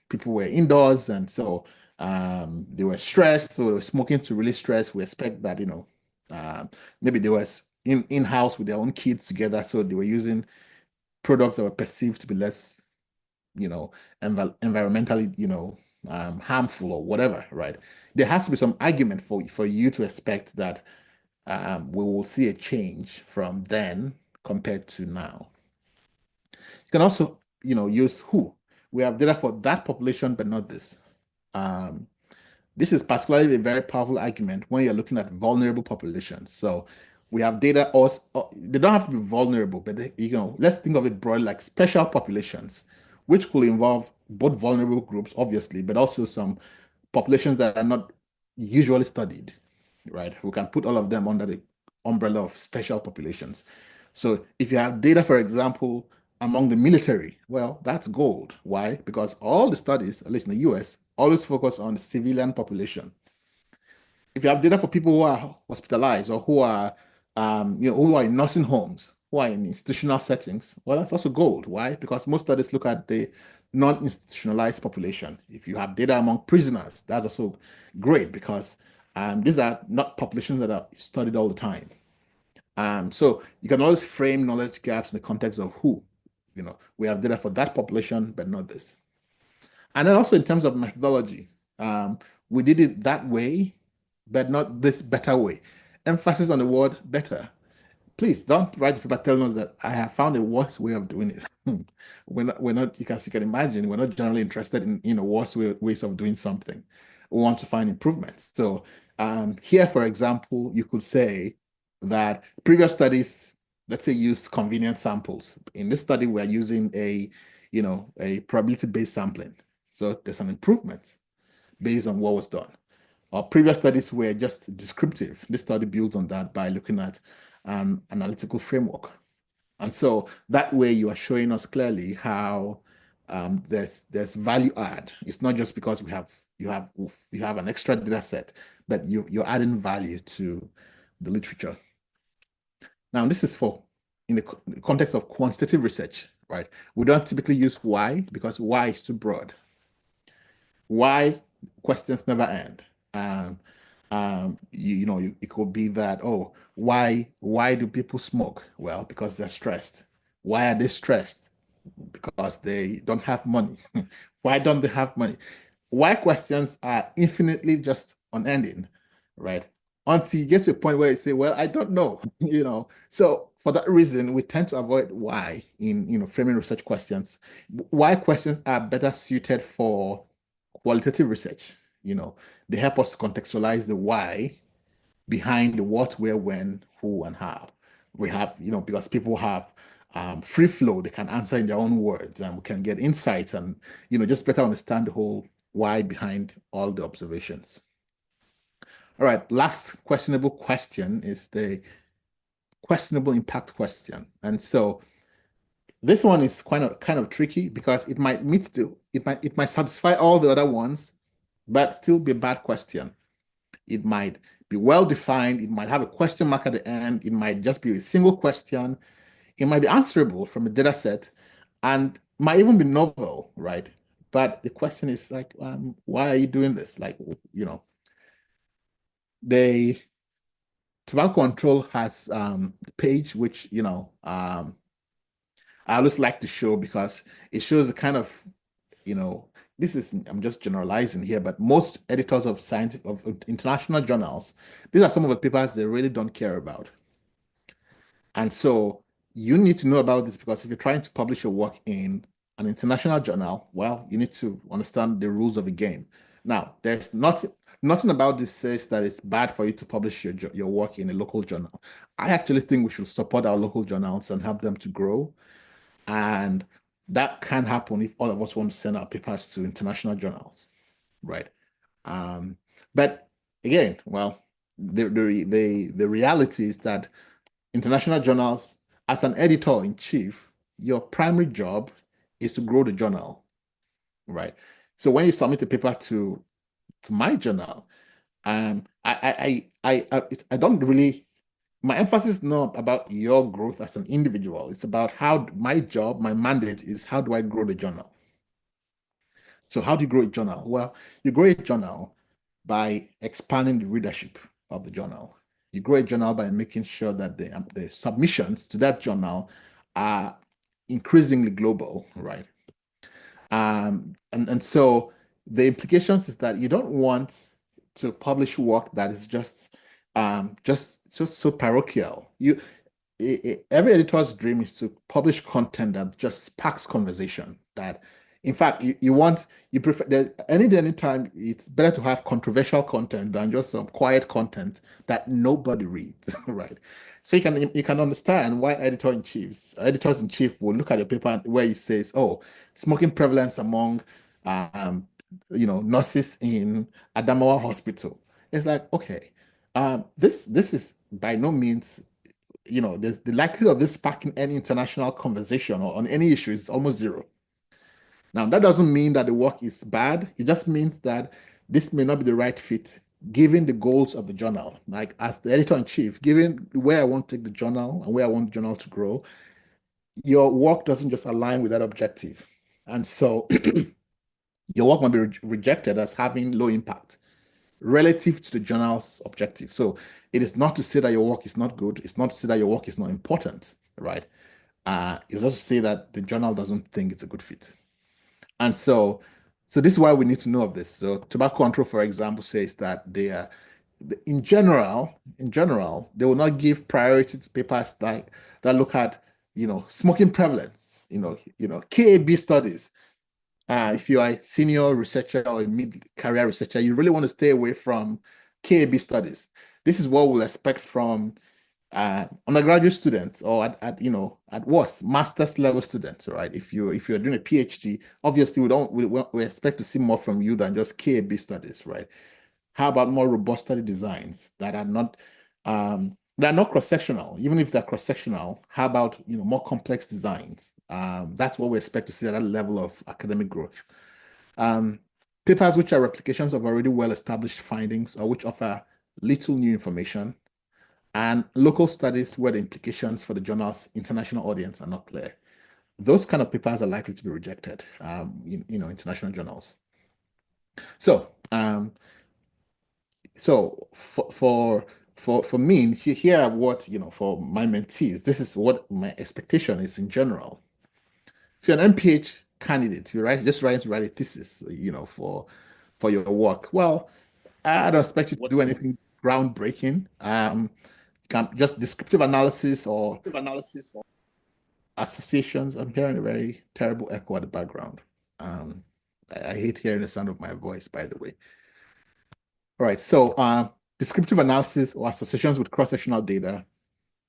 people were indoors, and so they were stressed, so they were smoking to release stress. We expect that, maybe they were in-house with their own kids together, so they were using products that were perceived to be less, environmentally, harmful or whatever, right? There has to be some argument for you to expect that we will see a change from then compared to now. You can also, use who. We have data for that population, but not this. This is particularly a very powerful argument when you're looking at vulnerable populations. So we have data also, they don't have to be vulnerable, but let's think of it broadly like special populations, which could involve both vulnerable groups, obviously, but also some populations that are not usually studied, right? We can put all of them under the umbrella of special populations. So if you have data, for example, among the military, well, that's gold. Why? Because all the studies, at least in the US, always focus on the civilian population. If you have data for people who are hospitalized or who are, who are in nursing homes, who are in institutional settings, well, that's also gold. Why? Because most studies look at the non-institutionalized population. If you have data among prisoners, that's also great because these are not populations that are studied all the time. So you can always frame knowledge gaps in the context of who. We have data for that population, but not this. And then also in terms of methodology, we did it that way, but not this better way. Emphasis on the word better. Please don't write the paper telling us that I have found a worse way of doing it. we're not, you can imagine, we're not generally interested in worse ways of doing something. We want to find improvements. So here, for example, you could say that previous studies, let's say, use convenient samples. In this study, we're using a probability-based sampling. So there's an improvement based on what was done. Our previous studies were just descriptive. This study builds on that by looking at an analytical framework. And so that way you are showing us clearly how there's value add. It's not just because you have an extra data set, but you're adding value to the literature. Now, this is in the context of quantitative research, right? We don't typically use why because why is too broad. Why questions never end. It could be that, why do people smoke? Well, because they're stressed. Why are they stressed? Because they don't have money. Why don't they have money? Why questions are infinitely just unending, right? Until you get to a point where you say, well, I don't know, So for that reason, we tend to avoid why in framing research questions. Why questions are better suited for qualitative research. They help us to contextualize the why behind the what, where, when, who, and how. We have, because people have free flow, they can answer in their own words, and we can get insights and, just better understand the whole why behind all the observations. All right, last questionable question is the questionable impact question. And so this one is kind of tricky because it might it might satisfy all the other ones, but still be a bad question. It might be well defined. It might have a question mark at the end. It might just be a single question. It might be answerable from a data set and might even be novel, right? But the question is like, why are you doing this? Like, the tobacco control has the page, which, I always like to show because it shows the kind of, I'm just generalizing here, but most editors of international journals, these are some of the papers they really don't care about. And so you need to know about this, because if you're trying to publish your work in an international journal, well, you need to understand the rules of the game. Now, there's nothing about this says that it's bad for you to publish your work in a local journal. I actually think we should support our local journals and help them to grow. And that can happen if all of us want to send our papers to international journals, right? But again, well, the reality is that international journals, as an editor-in-chief, your primary job is to grow the journal, right? So when you submit a paper to my journal, I don't really, my emphasis is not about your growth as an individual. It's about how my job, my mandate is, how do I grow the journal? So how do you grow a journal? Well, you grow a journal by expanding the readership of the journal. You grow a journal by making sure that the submissions to that journal are increasingly global, right? And so the implications is that you don't want to publish work that is just so parochial. Every editor's dream is to publish content that just sparks conversation. That, in fact, you prefer anytime it's better to have controversial content than just some quiet content that nobody reads, right? So you can understand why editors-in-chief will look at your paper where it says, "Oh, smoking prevalence among nurses in Adamawa Hospital." It's like, okay, this is by no means, there's the likelihood of this sparking any international conversation or on any issue is almost zero. Now, that doesn't mean that the work is bad. It just means that this may not be the right fit given the goals of the journal. Like, as the editor-in-chief, given where I want to take the journal and where I want the journal to grow, your work doesn't just align with that objective. And so your work might be rejected as having low impact relative to the journal's objective. So it is not to say that your work is not good. It's not to say that your work is not important, right? It's just to say that the journal doesn't think it's a good fit. And so this is why we need to know of this. So Tobacco Control, for example, says that in general, they will not give priority to papers that look at, smoking prevalence, KAB studies. If you are a senior researcher or a mid-career researcher, you really want to stay away from KAB studies. This is what we'll expect from undergraduate students, or at worst, master's level students, right? If you're doing a PhD, obviously we expect to see more from you than just KAB studies, right? How about more robust study designs that are not cross-sectional? Even if they're cross-sectional, how about more complex designs? That's what we expect to see at that level of academic growth. Papers which are replications of already well-established findings or which offer little new information, and local studies where the implications for the journal's international audience are not clear. Those kind of papers are likely to be rejected in international journals. So for me, here are what, for my mentees, this is what my expectation is in general. If you're an MPH candidate, you're just trying to write a thesis, for your work. Well, I don't expect you to do anything groundbreaking. Just descriptive analysis or associations. I'm hearing a very terrible echo at the background. I hate hearing the sound of my voice, by the way. All right, so descriptive analysis or associations with cross-sectional data.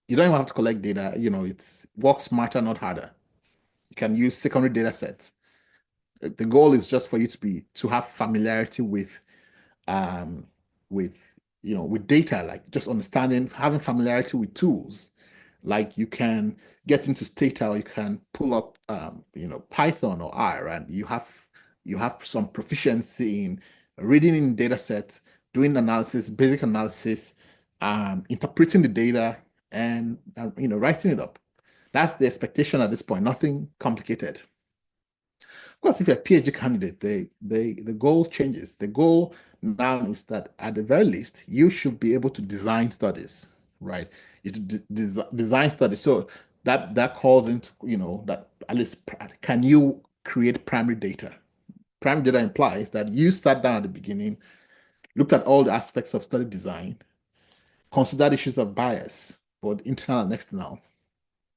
You don't even have to collect data. It's work smarter, not harder. You can use secondary data sets. The goal is just for you to have familiarity with data, like just understanding, having familiarity with tools. Like you can get into Stata, or you can pull up Python or R, and you have some proficiency in reading in data sets, doing analysis, basic analysis, interpreting the data, and writing it up. That's the expectation at this point, nothing complicated. Of course, if you're a PhD candidate, the goal changes. The goal now is that at the very least, you should be able to design studies, right? You design studies. So that calls into, that at least can you create primary data? prime data implies that you sat down at the beginning, looked at all the aspects of study design, considered issues of bias, both internal and external,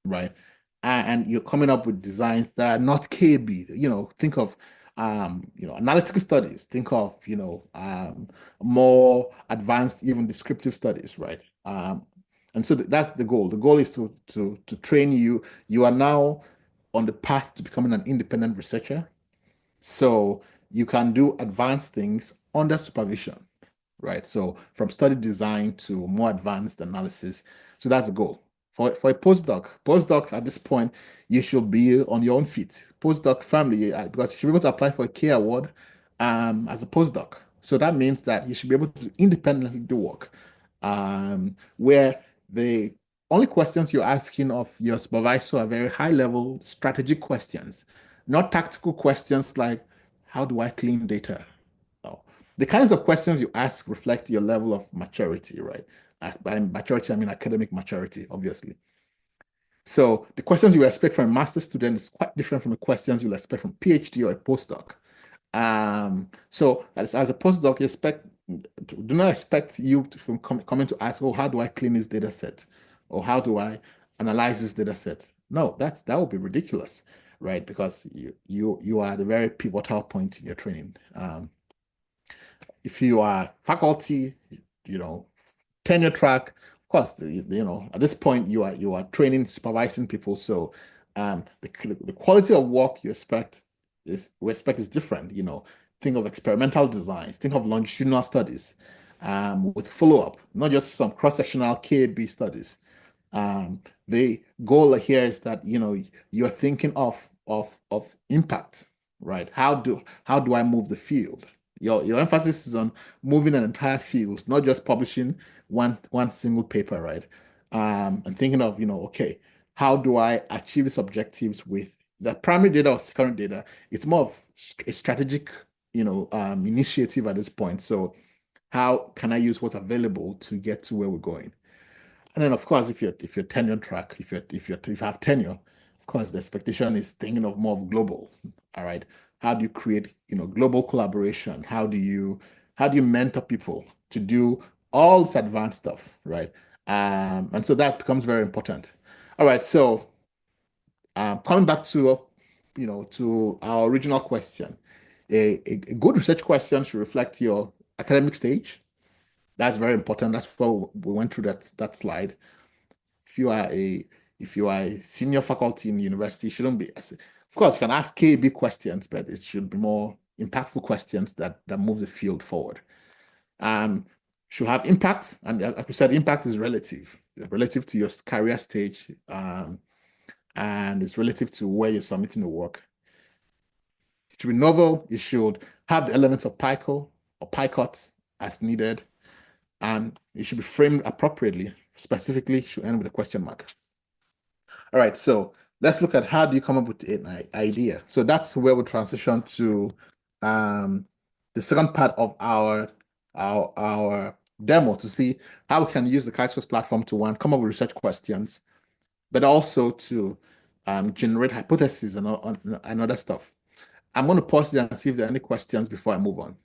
right? And you're coming up with designs that are not KB. Think of analytical studies. Think of more advanced, even descriptive studies, right? And so that's the goal. The goal is to train you. You are now on the path to becoming an independent researcher. So you can do advanced things under supervision, right? So from study design to more advanced analysis. So that's the goal. For a postdoc at this point, you should be on your own feet. Postdoc family, because you should be able to apply for a K award as a postdoc. So that means that you should be able to independently do work, where the only questions you're asking of your supervisor are very high level strategic questions, not tactical questions like, how do I clean data? No. The kinds of questions you ask reflect your level of maturity, right? By maturity, I mean academic maturity, obviously. So the questions you expect from a master's student is quite different from the questions you'll expect from PhD or a postdoc. So as a postdoc, do not expect you to come in to ask, oh, how do I clean this data set? Or how do I analyze this data set? No, that would be ridiculous, right? Because you are at a very pivotal point in your training. If you are faculty, tenure track, of course, at this point you are training, supervising people. So the quality of work we expect is different. Think of experimental designs, think of longitudinal studies with follow-up, not just some cross-sectional KAB studies. The goal here is that you're thinking of impact, right? How do I move the field? Your emphasis is on moving an entire field, not just publishing one single paper, right? And thinking of, okay, how do I achieve these objectives with the primary data or secondary data? It's more of a strategic, initiative at this point. So how can I use what's available to get to where we're going? And then, of course, if you're tenure track, if you have tenure, of course, the expectation is thinking of more of global. All right, how do you create global collaboration? How do you mentor people to do all this advanced stuff, right? And so that becomes very important. All right, so coming back to to our original question, a good research question should reflect your academic stage. That's very important. That's why we went through that slide. If you are a senior faculty in the university, shouldn't be. Of course, you can ask KB questions, but it should be more impactful questions that move the field forward. Should have impact, and like we said, impact is relative to your career stage, and it's relative to where you're submitting the work. It should be novel. It should have the elements of PICO or PICOT as needed, and it should be framed appropriately. Specifically, should end with a question mark. All right, so let's look at how do you come up with an idea. So that's where we transition to the second part of our demo to see how we can use the Chisquares platform to come up with research questions, but also to generate hypotheses and other stuff. I'm going to pause there and see if there are any questions before I move on.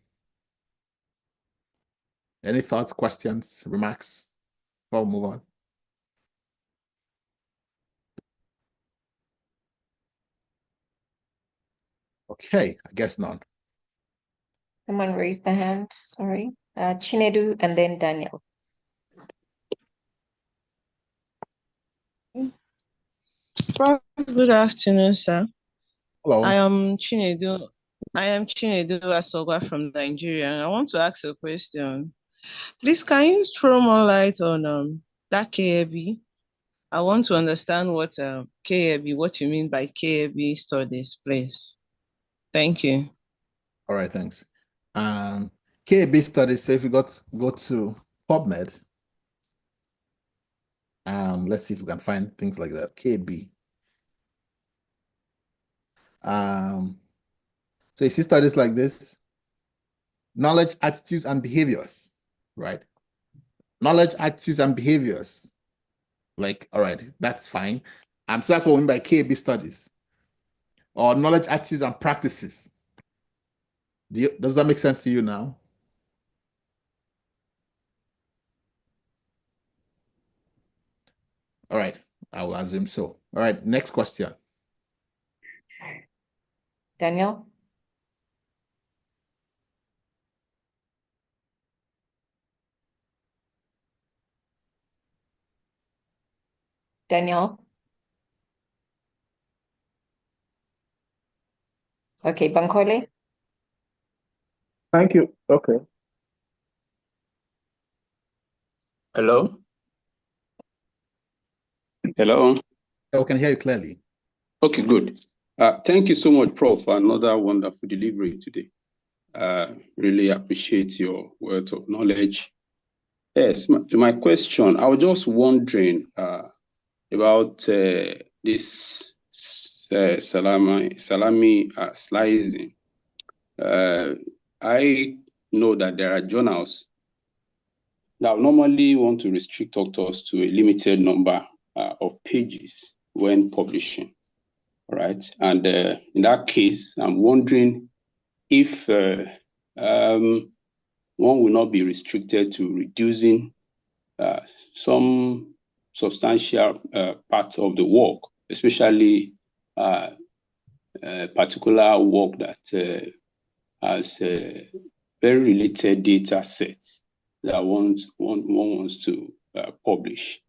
Any thoughts, questions, remarks before we move on? Okay, I guess none. Someone raised the hand, sorry. Chinedu and then Daniel. Good afternoon, sir. Hello. I am Chinedu Asogwa from Nigeria, and I want to ask a question. Please, can you throw more light on that KAB? I want to understand what KAB, what you mean by KAB studies, please. Thank you. All right, thanks. KAB studies, so if you go to PubMed, let's see if we can find things like that. KAB. So you see studies like this, knowledge, attitudes, and behaviors, right? Knowledge, attitudes, and behaviors. Like, all right, that's fine. So that's what we mean by KAB studies. Or knowledge, attitudes, and practices. Does that make sense to you now? All right, I will assume so. All right, next question. Daniel? Daniel? Okay, Bankole? Thank you. Okay. Hello? Hello? I can hear you clearly. Okay, good. Thank you so much, Prof, for another wonderful delivery today. Really appreciate your words of knowledge. Yes, to my question, I was just wondering about this salami slicing. I know that there are journals that normally want to restrict authors to a limited number of pages when publishing, right? And in that case, I'm wondering if one will not be restricted to reducing some substantial parts of the work, especially particular work that has very related data sets that one wants to publish.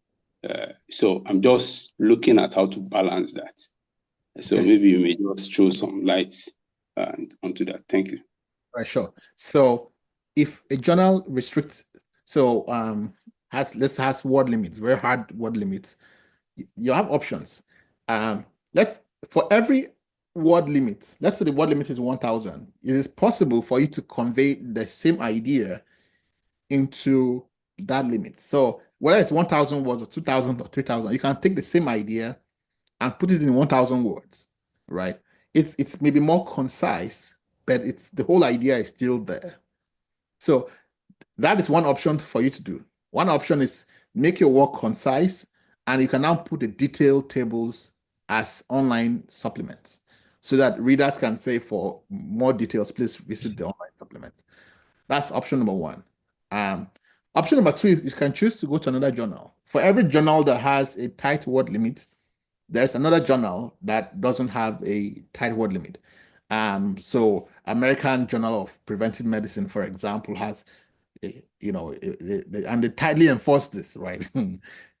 So I'm just looking at how to balance that. So maybe you may just throw some light onto that. Thank you. Right, sure. So if a journal restricts, so has word limits, very hard word limits, you have options. For every word limit, let's say the word limit is 1,000, it is possible for you to convey the same idea into that limit. So whether it's 1,000 words or 2,000 or 3,000, you can take the same idea and put it in 1,000 words, right? It's maybe more concise, but it's the whole idea is still there. So that is one option for you to do. One option is make your work concise, and you can now put the detailed tables as online supplements so that readers can say, for more details, please visit the online supplement. That's option number one. Option number two is you can choose to go to another journal. For every journal that has a tight word limit, there's another journal that doesn't have a tight word limit. So American Journal of Preventive Medicine, for example, has, and they tightly enforce this, right?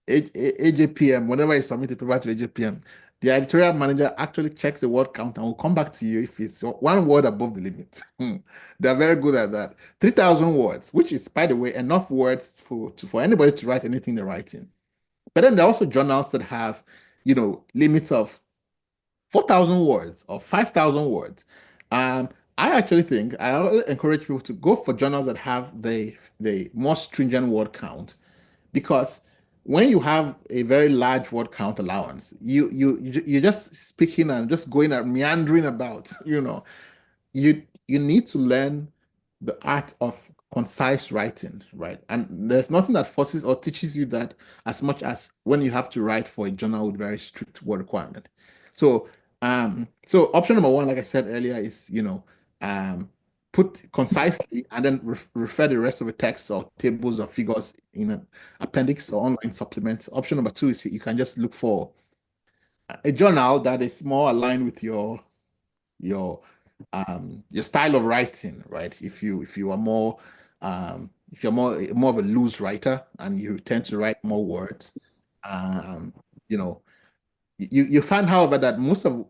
AJPM, whenever you submit a paper to AJPM, the editorial manager actually checks the word count and will come back to you if it's one word above the limit. They're very good at that. 3,000 words, which is, by the way, enough words for anybody to write anything they're writing. But then there are also journals that have, limits of 4,000 words or 5,000 words. I actually think I encourage people to go for journals that have the more stringent word count, because when you have a very large word count allowance, you're just speaking and just going and meandering about. You need to learn the art of concise writing, right? And there's nothing that forces or teaches you that as much as when you have to write for a journal with very strict word requirement. So option number one, like I said earlier, is put concisely and then refer the rest of the text or tables or figures in an appendix or online supplement. Option number two is you can just look for a journal that is more aligned with your style of writing, right? If you are more if you're more of a loose writer and you tend to write more words, you find, however, that most of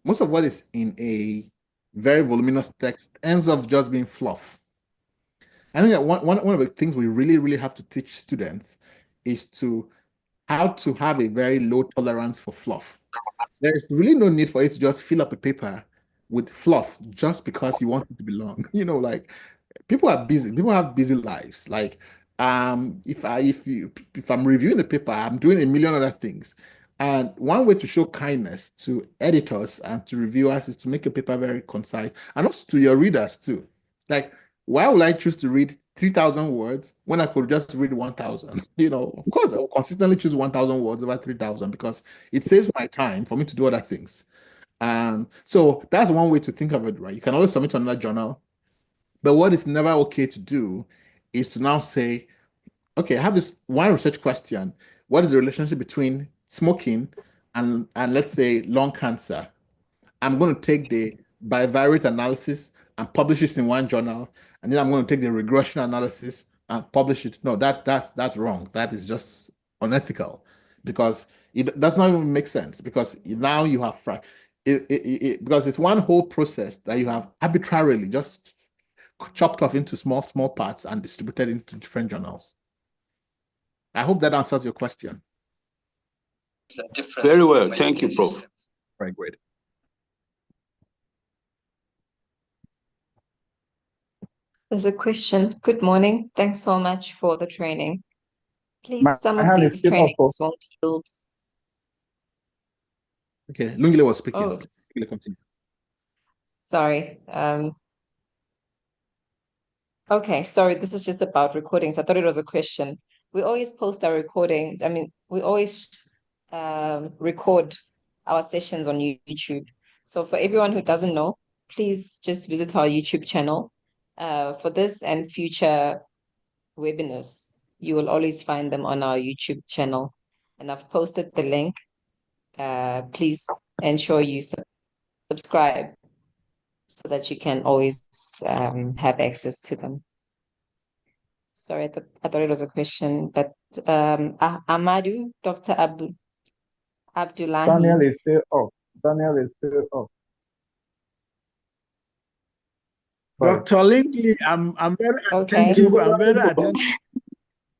what is in a very voluminous text ends up just being fluff. I think that one of the things we really have to teach students is how to have a very low tolerance for fluff. There's really no need for you to just fill up a paper with fluff just because you want it to be long. Like, people are busy. People have busy lives. Like, if I'm reviewing a paper, I'm doing a million other things. And one way to show kindness to editors and to reviewers is to make a paper very concise, and also to your readers too. Like, why would I choose to read 3,000 words when I could just read 1,000? Of course, I will consistently choose 1,000 words over 3,000 because it saves my time for me to do other things. So that's one way to think of it, right? You can always submit to another journal. But what is never okay to do is to now say, okay, I have this one research question. What is the relationship between smoking and let's say lung cancer? I'm going to take the bivariate analysis and publish it in one journal, and then I'm going to take the regression analysis and publish it. No, that's wrong. That is just unethical because it does not even make sense because now you have because it's one whole process that you have arbitrarily just chopped off into small parts and distributed into different journals. I hope that answers your question. Very well. Thank you, Prof. Very great. There's a question. Good morning. Thanks so much for the training. Please, some of these trainings won't yield. Okay, Lungile was speaking. Oh, Continue. sorry. Okay, sorry. This is just about recordings. I thought it was a question. We always post our recordings. I mean, we always record our sessions on YouTube. So for everyone who doesn't know, please just visit our YouTube channel. For this and future webinars, you will always find them on our YouTube channel. And I've posted the link. Please ensure you subscribe so that you can always have access to them. Sorry, I thought it was a question, but Amadou, Dr. Abdullahi. Daniel is still up. Daniel is still up. Sorry. Dr. Linkley, I'm very attentive. I'm very attentive.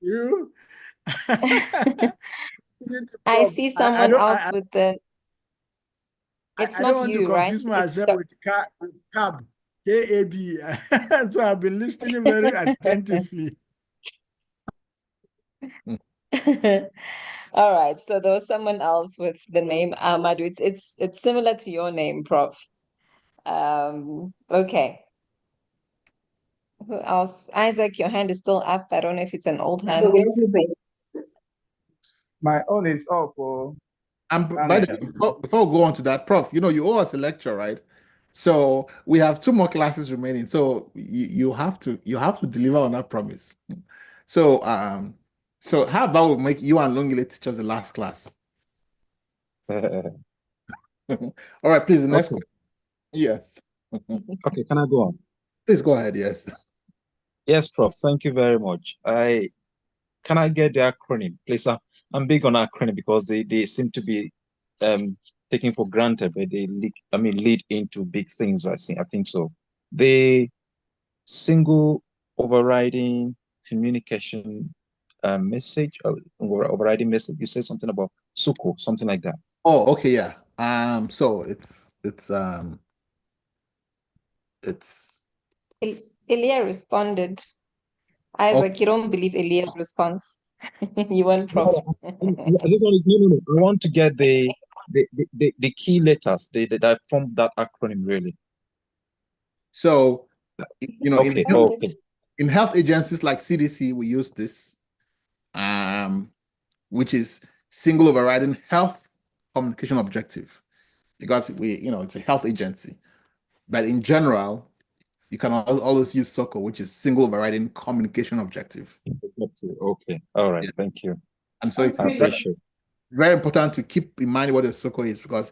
You. I see someone else with the. It's I not don't want you, to confuse right? myself with cab, K-A-B. So I've been listening very attentively. All right. So there was someone else with the name Amadou. It's similar to your name, Prof. Okay. Who else? Isaac, your hand is still up. I don't know if it's an old hand. My own is up. Oh. By the way, before we go on to that, Prof, you owe us a lecture, right? So we have 2 more classes remaining. So you have to deliver on that promise. So how about we make you and Lungile teach us the last class? All right, please, the next question. Yes. Okay, can I go on? Please go ahead, yes. Yes, Prof. Thank you very much. Can I get the acronym, please? I'm big on acronym because they seem to be taken for granted, but they lead into big things. I think so. The single overriding communication message, overriding message. You said something about SUKO, something like that. Oh, okay, yeah. So it's Elia responded. Isaac, you don't believe Elia's response. You want Prof. I want to get the key letters that form that acronym really. So okay, in health agencies like CDC, we use this, which is single overriding health communication objective, because it's a health agency. But in general, you can always use SOCO, which is single overriding communication objective. Okay, all right, thank you. And so it's very important to keep in mind what a SOCO is, because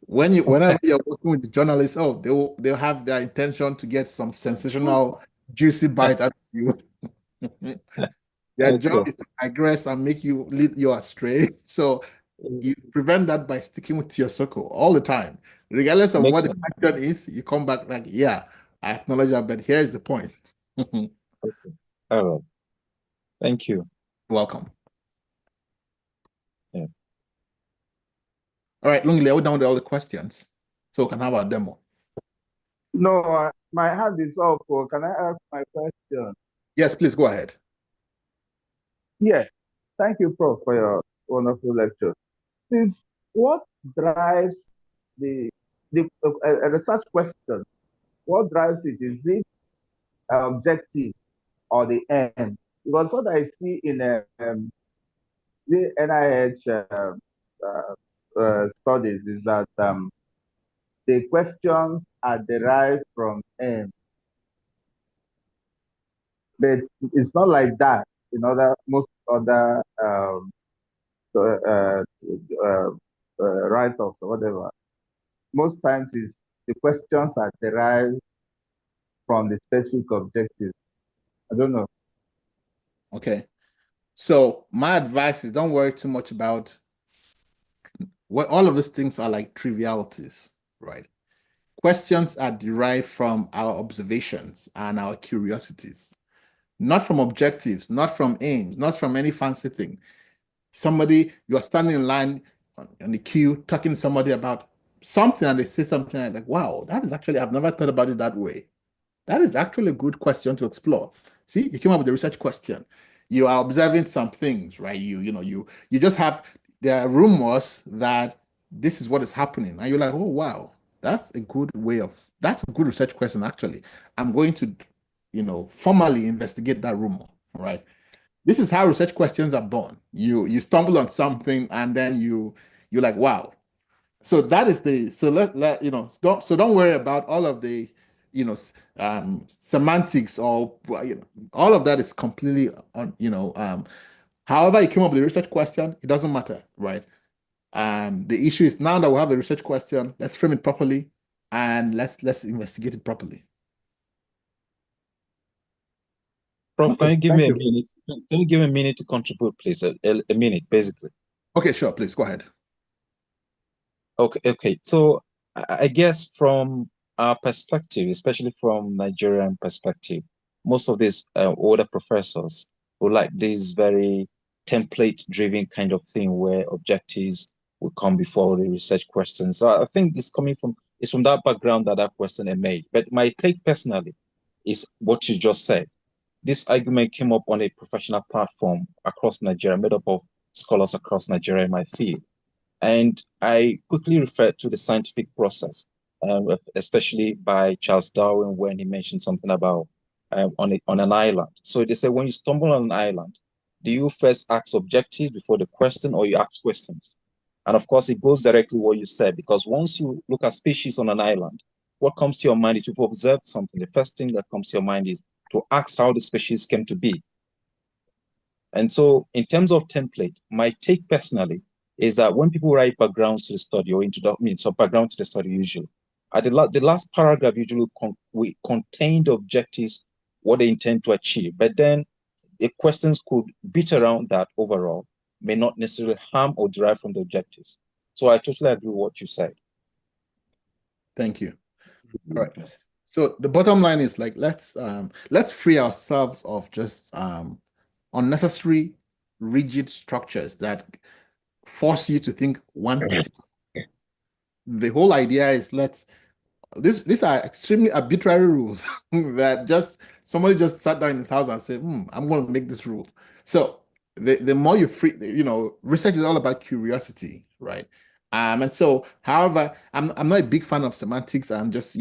whenever you're working with the journalists, they'll have their intention to get some sensational, juicy bite out of you. Their job is to digress and make you lead you astray. So you prevent that by sticking with your SOCO all the time, regardless of what the question is. You come back like, yeah, I acknowledge that, but here's the point. Okay. All right. Thank you. Welcome. Yeah. All right, Lungile, we're done with all the questions, so we can have our demo. No, my hand is up. Can I ask my question? Yes, please go ahead. Yeah, thank you, Prof, for your wonderful lecture. Please, what drives the research question? What drives it? Is it objective or the end? Because what I see in the NIH studies is that the questions are derived from M. but it's not like that in most other write-offs or whatever. Most times is the questions are derived from the specific objective. I don't know. Okay. So my advice is don't worry too much about what all of these things are like trivialities, right? Questions are derived from our observations and our curiosities, not from objectives, not from aims, not from any fancy thing. Somebody, you're standing in line on the queue talking to somebody about something and they say something like, wow, that is actually, I've never thought about it that way. That is actually a good question to explore. See, you came up with a research question. You are observing some things, right? You just have, there are rumors that this is what is happening. And you're like, oh wow, that's a good research question, actually. I'm going to, formally investigate that rumor, right? This is how research questions are born. You stumble on something and then you're like, wow. So that is don't worry about all of the semantics or all of that is completely however you came up with the research question, it doesn't matter, right? The issue is now that we have the research question, let's frame it properly and let's investigate it properly. Prof, can you give me a minute? Can you give me a minute to contribute, please? A minute, basically. Okay, sure. Please go ahead. Okay. So I guess from our perspective, especially from Nigerian perspective, most of these older professors who like this very template-driven kind of thing where objectives will come before the research questions. So I think it's from that background that question emerged. But my take personally is what you just said. This argument came up on a professional platform across Nigeria, made up of scholars across Nigeria in my field. And I quickly referred to the scientific process, especially by Charles Darwin when he mentioned something about on an island. So they say when you stumble on an island, do you first ask objectives before the question or you ask questions? And of course, it goes directly what you said, because once you look at species on an island, what comes to your mind is you've observed something. The first thing that comes to your mind is to ask how the species came to be. And so in terms of template, my take personally is that when people write backgrounds to the study or so background to the study usually, at the last paragraph usually we contain the objectives, what they intend to achieve. But then the questions could beat around that overall, may not necessarily harm or derive from the objectives. So I totally agree with what you said. Thank you. All right. So the bottom line is like let's free ourselves of just unnecessary rigid structures that force you to think one particular. The whole idea is these are extremely arbitrary rules that somebody just sat down in his house and said, I'm going to make this rule. So the more you free, research is all about curiosity, right? And so, however, I'm not a big fan of semantics and just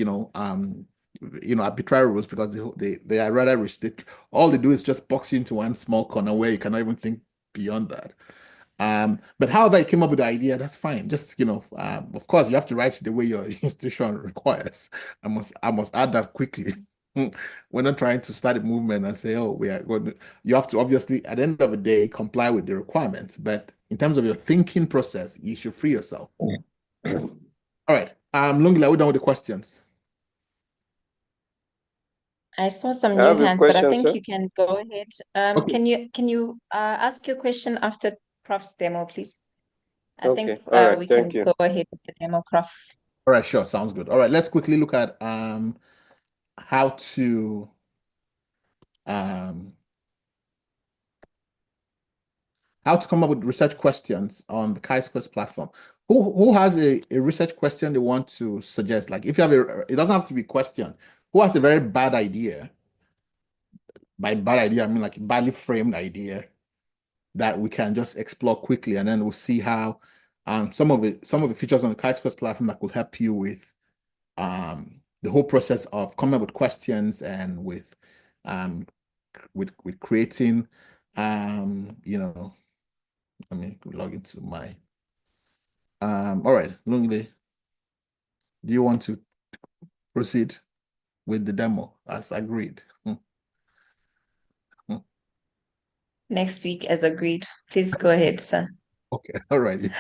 arbitrary rules because they are rather restricted. All they do is just box you into one small corner where you cannot even think beyond that. But however I came up with the idea, that's fine. Just, of course, you have to write it the way your institution requires. I must add that quickly. We're not trying to start a movement and say, oh, we are going to, you have to obviously, at the end of the day, comply with the requirements. But in terms of your thinking process, you should free yourself. All right. Lungila, are we done with the questions? I saw some new hands, but I think you can go ahead. Okay. Can you ask your question after Prof's demo, please? I think we can go ahead with the demo, Prof. All right, sure. Sounds good. All right, let's quickly look at how to come up with research questions on the Chisquares platform. Who has a research question they want to suggest? Like if you have it doesn't have to be a question. Who has a very bad idea? By bad idea, I mean like a badly framed idea that we can just explore quickly, and then we'll see how some of the features on the Chisquares platform that could help you with the whole process of coming up with questions and with creating let me log into my all right, Lungile, do you want to proceed with the demo as agreed? next week as agreed. Please go ahead, sir. Okay, all righty.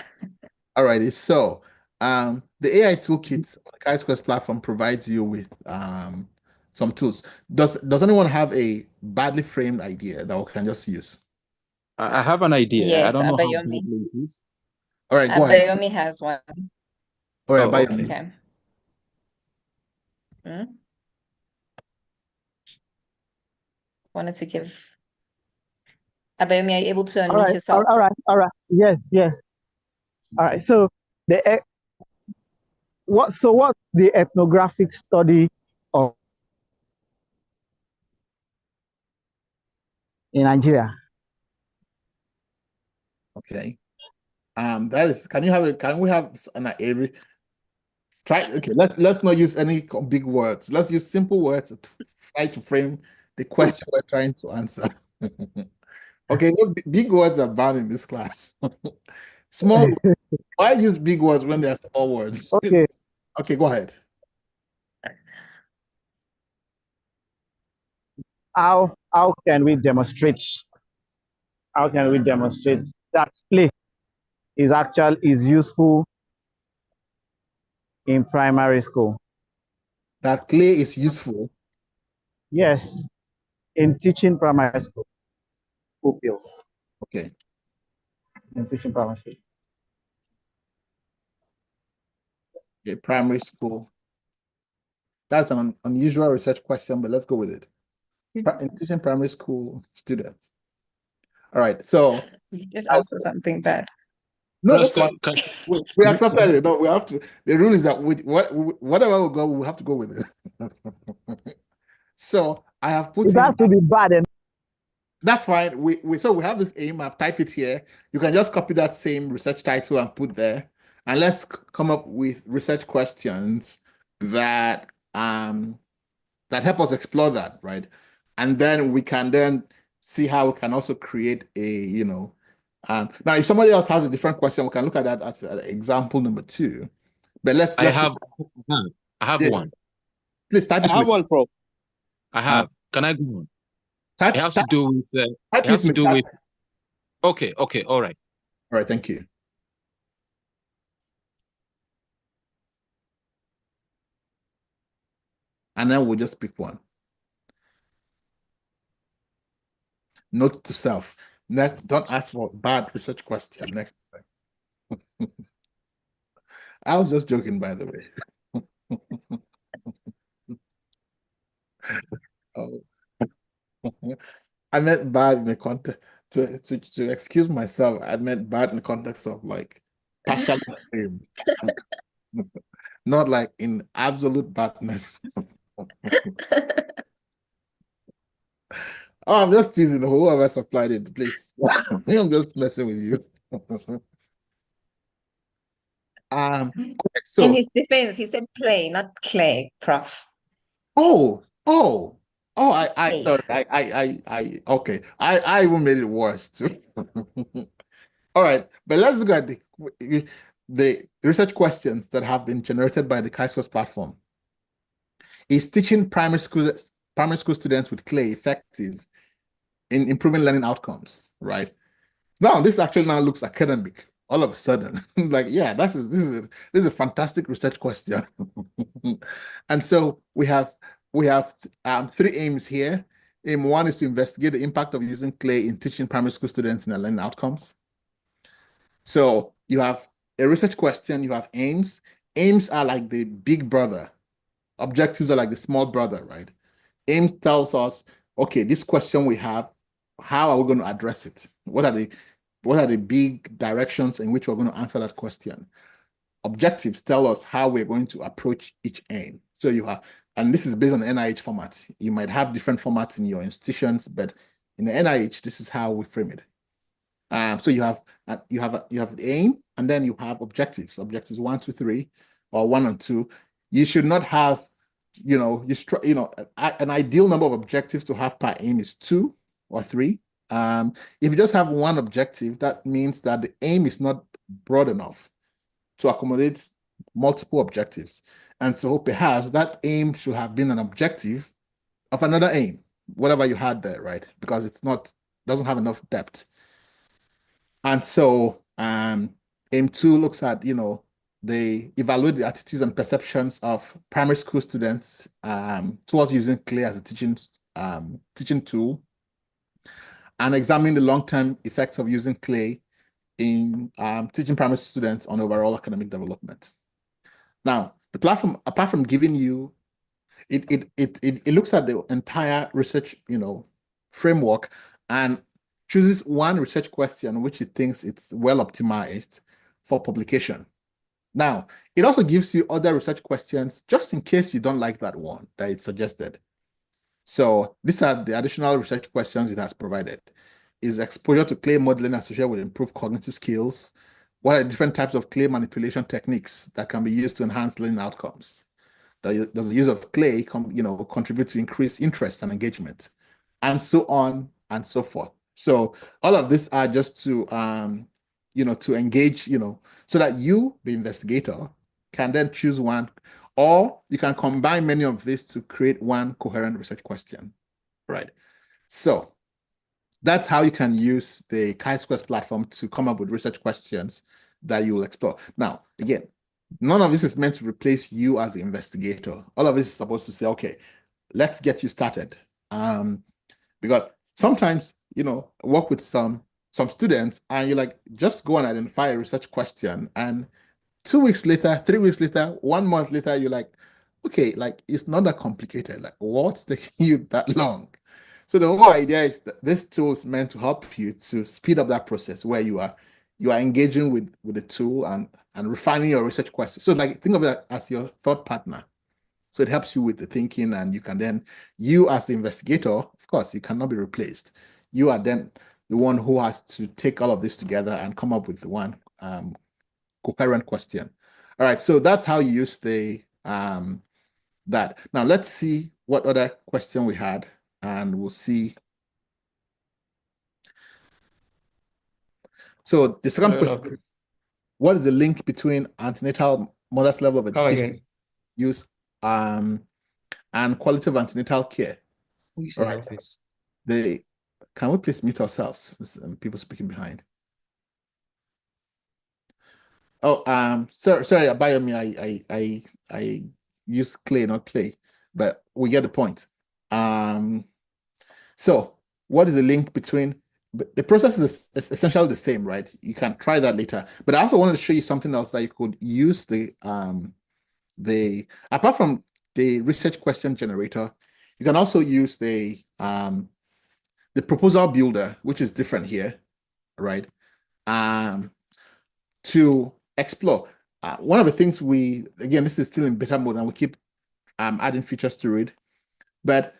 All righty. So the AI toolkit on the Chi-Squares platform provides you with some tools. Does anyone have a badly framed idea that we can just use? I have an idea. I Yes, don't know how Abayomi. badly it is. All right, go ahead. Abayomi has one. All right, Oh, Abayomi. Okay. Wanted to give Abayomi, are you able to unmute yourself? All right. Yes, yes. All right. So what's the ethnographic study of in Nigeria? Okay. That is, can we have an area? Okay, let's not use any big words. Let's use simple words to try to frame the question we're trying to answer. Okay, no, big words are banned in this class. Small, why use big words when they're small words? Okay. Okay, go ahead. How can we demonstrate? How can we demonstrate that play is useful in primary school? That clay is useful. Yes, in teaching primary school pupils. Okay. In teaching primary school. Okay, primary school. That's an unusual research question, but let's go with it. In teaching primary school students. All right, so You did ask for something bad. no, that's fine. We accepted it. No, we have to. The rule is that whatever we go, we have to go with it. So I have put it has to be bad. That's fine. So we have this aim. I've typed it here. You can just copy that same research title and put there, and let's come up with research questions that that help us explore that, right? And then we can then see how we can also create a, now if somebody else has a different question, we can look at that as example number 2. But let's I have yeah. one. Please type it. I have one, Prof. I have. Can I go on? Type, it has to do with. It type has it to do type. with. Okay. Okay. All right. All right. Thank you. And then we'll just pick one. Note to self. Next, don't ask for bad research question next time. I was just joking, by the way. Oh. I meant bad in the context to excuse myself. I meant bad in the context of like partial fame, not like in absolute badness. Oh, I'm just teasing whoever supplied it, please. I'm just messing with you. So in his defense, he said play, not clay, Prof. Sorry. Okay. I even made it worse too. All right, but let's look at the research questions that have been generated by the Chi-Squares platform. Is teaching primary school students with clay effective in improving learning outcomes? Right now, this actually now looks academic. All of a sudden, like, yeah, this is a fantastic research question. And so we have 3 aims here. Aim 1 is to investigate the impact of using clay in teaching primary school students in their learning outcomes. So you have a research question, you have aims. Aims are like the big brother. Objectives are like the small brother, right? Aims tells us, okay, this question we have, how are we going to address it? What are the big directions in which we're going to answer that question? Objectives tell us how we're going to approach each aim. So you have, and this is based on the NIH format. You might have different formats in your institutions, but in the NIH, this is how we frame it. So you have the aim, and then you have objectives 1, 2, 3, or 1 and 2. You should not have, an ideal number of objectives to have per aim is 2 or 3. If you just have one objective, that means that the aim is not broad enough to accommodate multiple objectives. And so perhaps that aim should have been an objective of another aim, whatever you had there, right? Because it's not doesn't have enough depth. And so AIM2 looks at, they evaluate the attitudes and perceptions of primary school students towards using clay as a teaching tool, and examine the long-term effects of using clay in teaching primary students on overall academic development. Now, the platform, apart from giving you, it looks at the entire research, framework, and chooses one research question which it thinks it's well optimized for publication. Now, it also gives you other research questions just in case you don't like that one that it suggested. So these are the additional research questions it has provided. Is exposure to clay modeling associated with improved cognitive skills? What are different types of clay manipulation techniques that can be used to enhance learning outcomes? Does the use of clay contribute to increased interest and engagement? And so on and so forth. So all of these are just to to engage, so that you, the investigator, can then choose one, or you can combine many of these to create one coherent research question, right? So that's how you can use the Chi-Squares platform to come up with research questions that you will explore. Now, again, none of this is meant to replace you as the investigator. All of this is supposed to say, okay, let's get you started. Because sometimes, work with some students and you're like, just go and identify a research question, and 2 weeks later, 3 weeks later, 1 month later, you're like, okay, like it's not that complicated. Like, what's taking you that long? So the whole idea is that this tool is meant to help you to speed up that process where you are engaging with the tool and refining your research questions. So like, think of it as your thought partner. So it helps you with the thinking, and you can then, you as the investigator, of course, you cannot be replaced. You are then the one who has to take all of this together and come up with one coherent question. All right, so that's how you use the that. Now let's see what other question we had, and we'll see. So the second question, what is the link between antenatal mother's level of education use and quality of antenatal care? Who's in office? Can we please mute ourselves? There's people speaking behind. Oh, sorry, Abayomi, I use clay, not play, but we get the point. So what is the link between, the process is essentially the same, right? You can try that later, but I also wanted to show you something else that you could use apart from the research question generator, you can also use the proposal builder, which is different here, right? To explore. One of the things again, this is still in beta mode and we keep adding features to it, but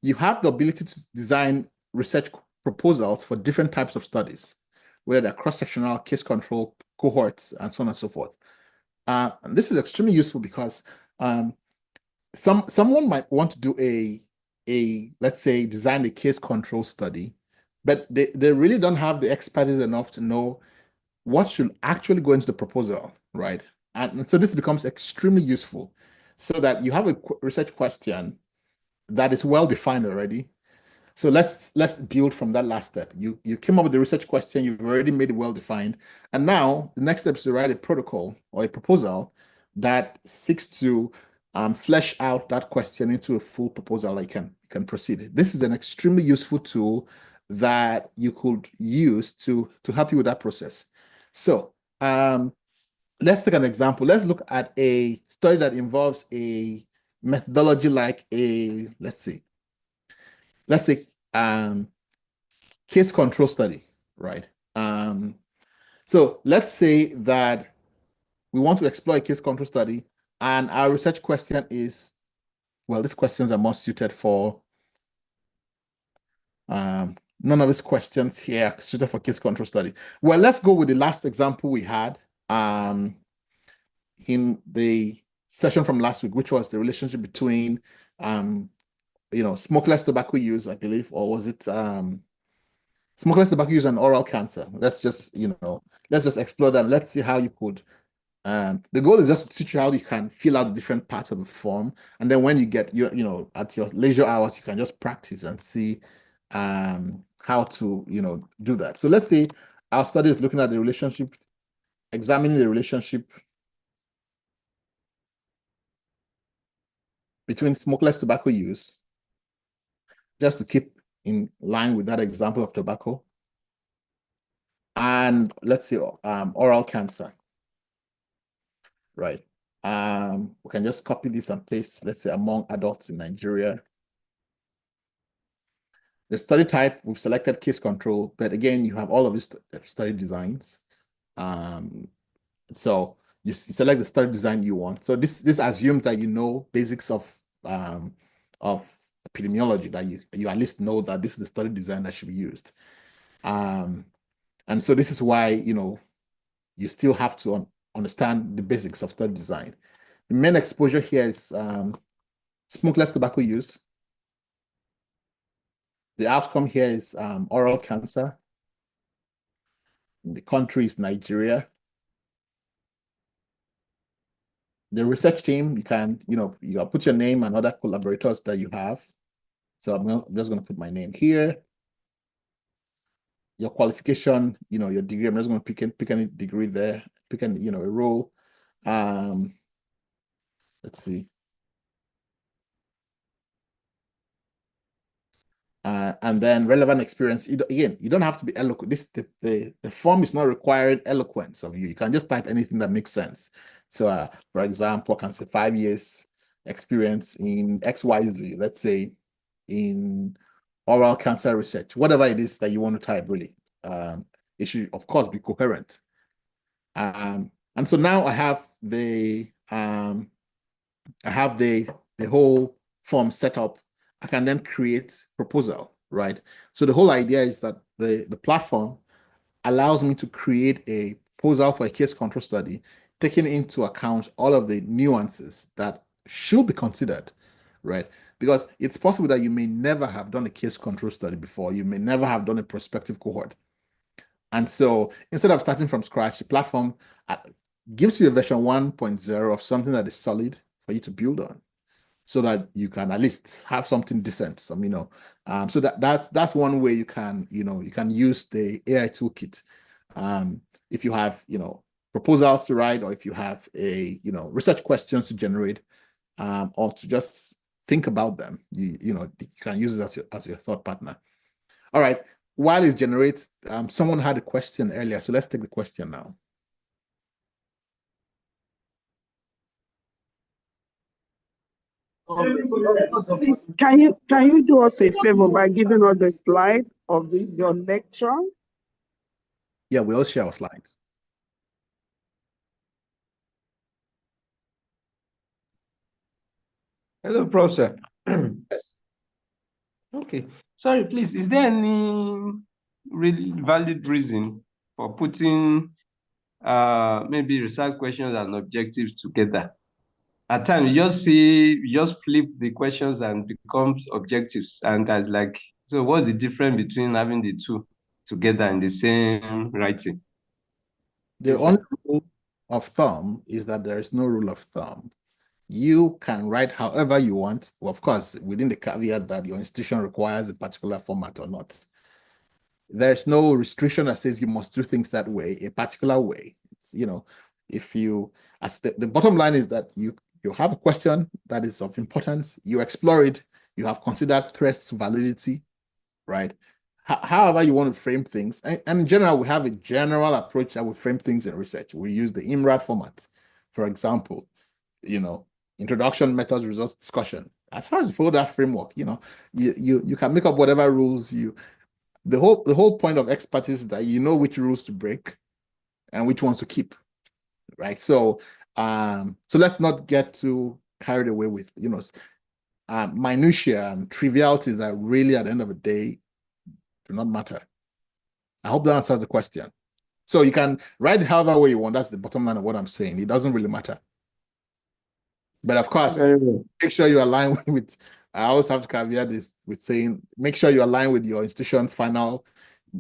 you have the ability to design research proposals for different types of studies, whether they're cross-sectional, case control, cohorts, and so on and so forth. And this is extremely useful because someone might want to do let's say, design a case control study, but they really don't have the expertise enough to know what should actually go into the proposal, right? And so this becomes extremely useful, so that you have a research question that is well defined already. So let's build from that last step. You came up with the research question, you've already made it well defined, and now the next step is to write a protocol or a proposal that seeks to flesh out that question into a full proposal that you can proceed. This is an extremely useful tool that you could use to help you with that process. So let's take an example. Let's look at a study that involves a methodology like let's say case control study, right? So let's say that we want to explore a case control study, and our research question is, well, these questions are more suited for none of these questions here are suited for case control study. Well, let's go with the last example we had in the session from last week, which was the relationship between smokeless tobacco use, I believe, or was it smokeless tobacco use and oral cancer? Let's just explore that. Let's see how you could. The goal is just to teach you how you can fill out the different parts of the form, and then when you get at your leisure hours, you can just practice and see how to, do that. So let's say our study is looking at the relationship, examining the relationship between smokeless tobacco use, just to keep in line with that example of tobacco, and let's say oral cancer, right? We can just copy this and paste, let's say, among adults in Nigeria. The study type, we've selected case control, but again, you have all of these study designs. So you select the study design you want. So this assumes that you know basics of epidemiology, that you at least know that this is the study design that should be used. And so this is why, you still have to understand the basics of study design. The main exposure here is smokeless tobacco use. The outcome here is oral cancer. The country is Nigeria. The research team, you can, you put your name and other collaborators that you have. So I'm just going to put my name here. Your qualification, your degree. I'm just going to pick any degree there. Pick any, a role. Let's see. And then relevant experience. Again, you don't have to be eloquent. The form is not requiring eloquence of you. You can just type anything that makes sense. So, for example, I can say 5 years experience in XYZ, let's say in oral cancer research, whatever it is that you want to type, really. It should, of course, be coherent. And so now I have the whole form set up. I can then create proposal, right? So the whole idea is that the platform allows me to create a proposal for a case control study, taking into account all of the nuances that should be considered, right? Because it's possible that you may never have done a case control study before. You may never have done a prospective cohort. And so instead of starting from scratch, the platform gives you a version 1.0 of something that is solid for you to build on, so that you can at least have something decent. So that's one way you can use the AI toolkit. If you have proposals to write, or if you have research questions to generate, or to just think about them, you can use it as your thought partner. All right. While it generates, someone had a question earlier, so let's take the question now. Can you do us a favor by giving us the slide of your lecture? Yeah, we'll share our slides. Hello, Professor. Yes. Okay. Sorry, please. Is there any really valid reason for putting maybe research questions and objectives together? At times, you just flip the questions and becomes objectives, and that's like, so what's the difference between having the two together in the same writing? The only rule of thumb is that there is no rule of thumb. You can write however you want, well, of course, within the caveat that your institution requires a particular format or not. There's no restriction that says you must do things that way, a particular way. It's, if you, as the bottom line is that you have a question that is of importance, you explore it, you have considered threats to validity, right? However you want to frame things. And in general, we have a general approach that we frame things in research. We use the IMRAD format, for example, introduction, methods, results, discussion. As far as you follow that framework, you can make up whatever rules the whole point of expertise is that you know which rules to break and which ones to keep, right? So let's not get too carried away with minutiae and trivialities that really, at the end of the day, do not matter. I hope that answers the question. So you can write however way you want. That's the bottom line of what I'm saying. It doesn't really matter. But of course, make sure you align with, I always have to caveat this with saying, make sure you align with your institution's final.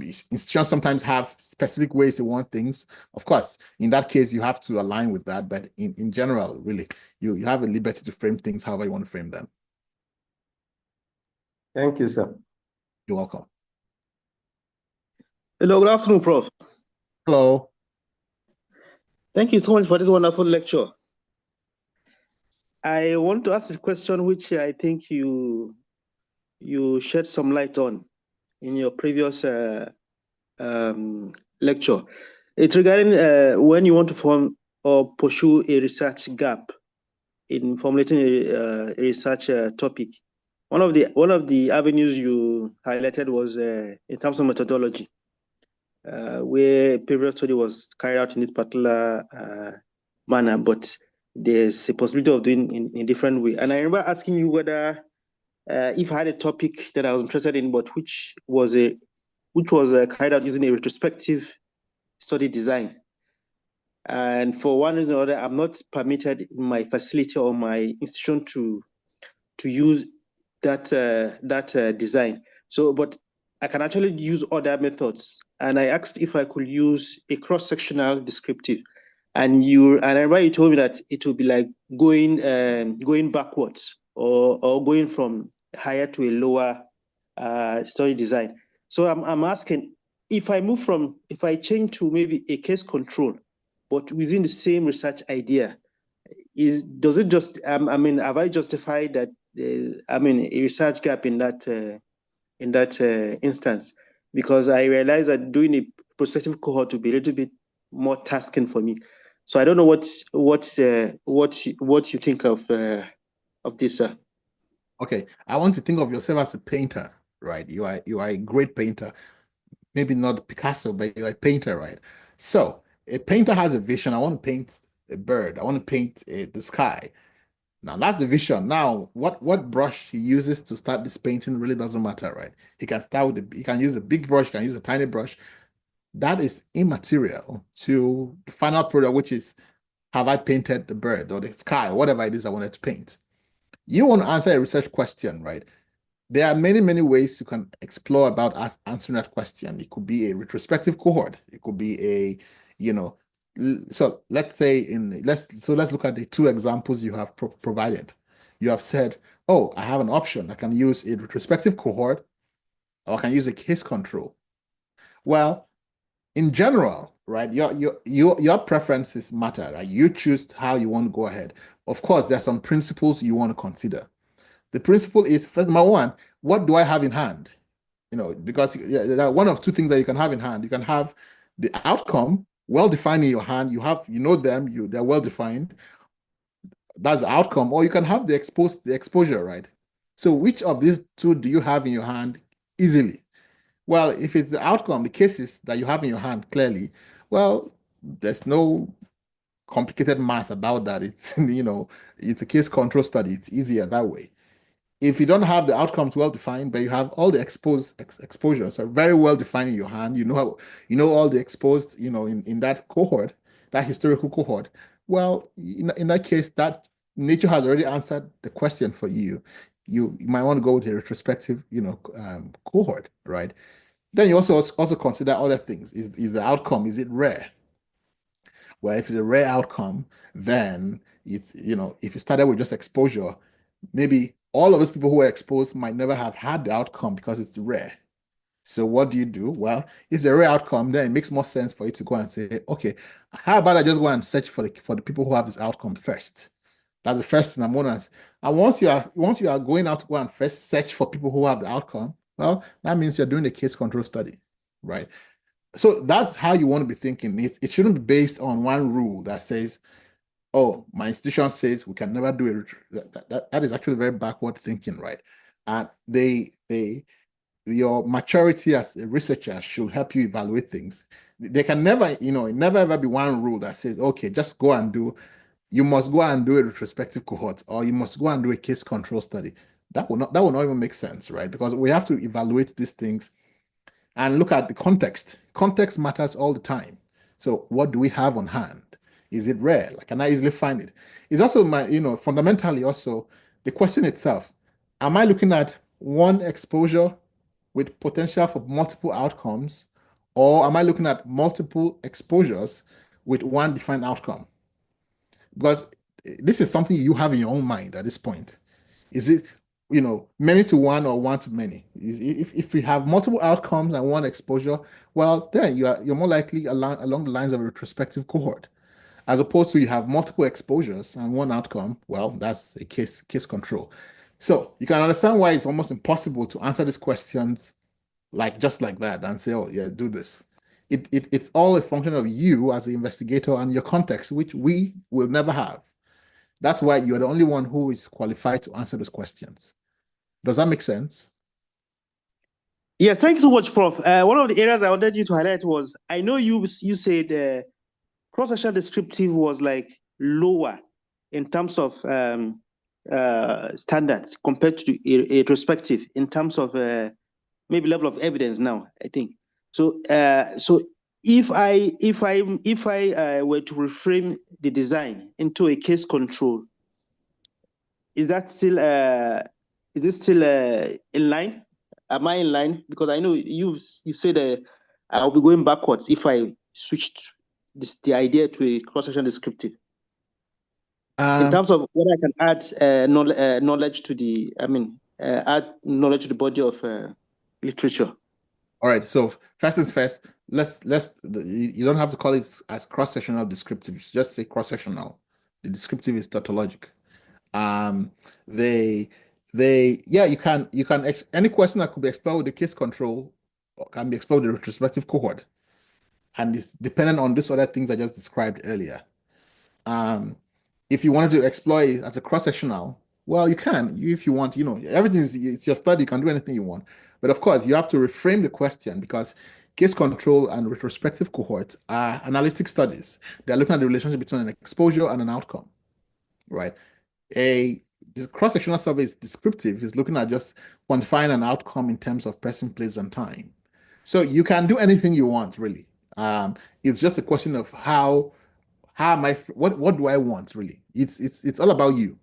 Institutions sometimes have specific ways they want things. Of course, in that case, you have to align with that. But in general, really, you have a liberty to frame things however you want to frame them. Thank you, sir. You're welcome. Hello, good afternoon, Prof. Hello. Thank you so much for this wonderful lecture. I want to ask a question which I think you shed some light on in your previous lecture. It's regarding when you want to form or pursue a research gap in formulating a research topic. One of the avenues you highlighted was in terms of methodology, where previous study was carried out in this particular manner, but there's a possibility of doing in different way. And I remember asking you whether if I had a topic that I was interested in, but which was carried out using a retrospective study design. And for one reason or other, I'm not permitted in my facility or my institution to use that design. So, but I can actually use other methods. And I asked if I could use a cross-sectional descriptive. And I remember you told me that it would be like going backwards or going from higher to a lower study design. So I'm asking if I change to maybe a case control, but within the same research idea, does it just have I justified that a research gap in that instance? Because I realize that doing a prospective cohort will be a little bit more tasking for me. So I don't know what you think of this, sir. Okay, I want to think of yourself as a painter, right? You are a great painter. Maybe not Picasso, but you're a painter, right? So a painter has a vision. I want to paint a bird. I want to paint the sky. Now that's the vision. Now, what brush he uses to start this painting really doesn't matter, right? He can start with he can use a big brush, he can use a tiny brush. That is immaterial to the final product, which is, have I painted the bird or the sky, or whatever it is I wanted to paint? You want to answer a research question, right? There are many, many ways you can explore about answering that question. It could be a retrospective cohort. It could be a, so let's say let's look at the two examples you have provided. You have said, oh, I have an option. I can use a retrospective cohort, or I can use a case control. Well, in general, right, your preferences matter, right? You choose how you want to go ahead. Of course, there are some principles you want to consider. The principle is, first, number one, what do I have in hand? Because there are one of two things that you can have in hand. You can have the outcome well-defined in your hand. You know them, they're well-defined. That's the outcome. Or you can have the exposure, right? So which of these two do you have in your hand easily? Well, if it's the outcome, the cases that you have in your hand clearly, well, there's no complicated math about that. It's, it's a case control study. It's easier that way. If you don't have the outcomes well defined, but you have all the exposures are very well defined in your hand, you know all the exposed, in that cohort, that historical cohort. Well, in that case, that nature has already answered the question for you. You might want to go with a retrospective, cohort, right? Then you also consider other things. Is the outcome, is it rare? Well, if it's a rare outcome, then it's, if you started with just exposure, maybe all of those people who were exposed might never have had the outcome because it's rare. So what do you do? Well, if it's a rare outcome, then it makes more sense for you to go and say, okay, how about I just go and search for the people who have this outcome first? That's the first thing I'm going to. And once you are going out to go and first search for people who have the outcome, well, that means you're doing a case control study, right? So that's how you want to be thinking. It shouldn't be based on one rule that says, oh, my institution says we can never do it. That is actually very backward thinking, right? And your maturity as a researcher should help you evaluate things. There can never, never ever be one rule that says, okay, just go and you must go and do a retrospective cohort, or you must go and do a case control study. That will not even make sense, right? Because we have to evaluate these things and look at the context. Context matters all the time. So what do we have on hand? Is it rare? Like, can I easily find it? It's also fundamentally also the question itself. Am I looking at one exposure with potential for multiple outcomes, or am I looking at multiple exposures with one defined outcome? Because this is something you have in your own mind at this point. Is it, many to one or one to many. If we have multiple outcomes and one exposure, well, then you're more likely along the lines of a retrospective cohort, as opposed to you have multiple exposures and one outcome. Well, that's a case control. So you can understand why it's almost impossible to answer these questions just like that and say, oh yeah, do this. It's all a function of you as the investigator and your context, which we will never have. That's why you're the only one who is qualified to answer those questions. Does that make sense? Yes, thank you so much, Prof. One of the areas I wanted you to highlight was, I know you said cross-sectional descriptive was like lower in terms of standards compared to a retrospective in terms of maybe level of evidence now, I think. So if I were to reframe the design into a case control, is that still is it still in line? Am I in line? Because I know you said I'll be going backwards if I switched the idea to a cross-section descriptive. In terms of what I can add knowledge to the, add knowledge to the body of literature. All right. So first things first, you don't have to call it as cross-sectional descriptive. Just say cross-sectional. The descriptive is tautologic. You can any question that could be explored with the case control can be explored with the retrospective cohort, and it's dependent on these other things I just described earlier. If you wanted to explore it as a cross-sectional, well, you can. If you want, everything it's your study. You can do anything you want, but of course, you have to reframe the question because case control and retrospective cohorts are analytic studies. They're looking at the relationship between an exposure and an outcome, right? The cross-sectional survey is descriptive, is looking at just quantifying an outcome in terms of person, place, and time. So you can do anything you want, really. It's just a question of what do I want, really? It's all about you.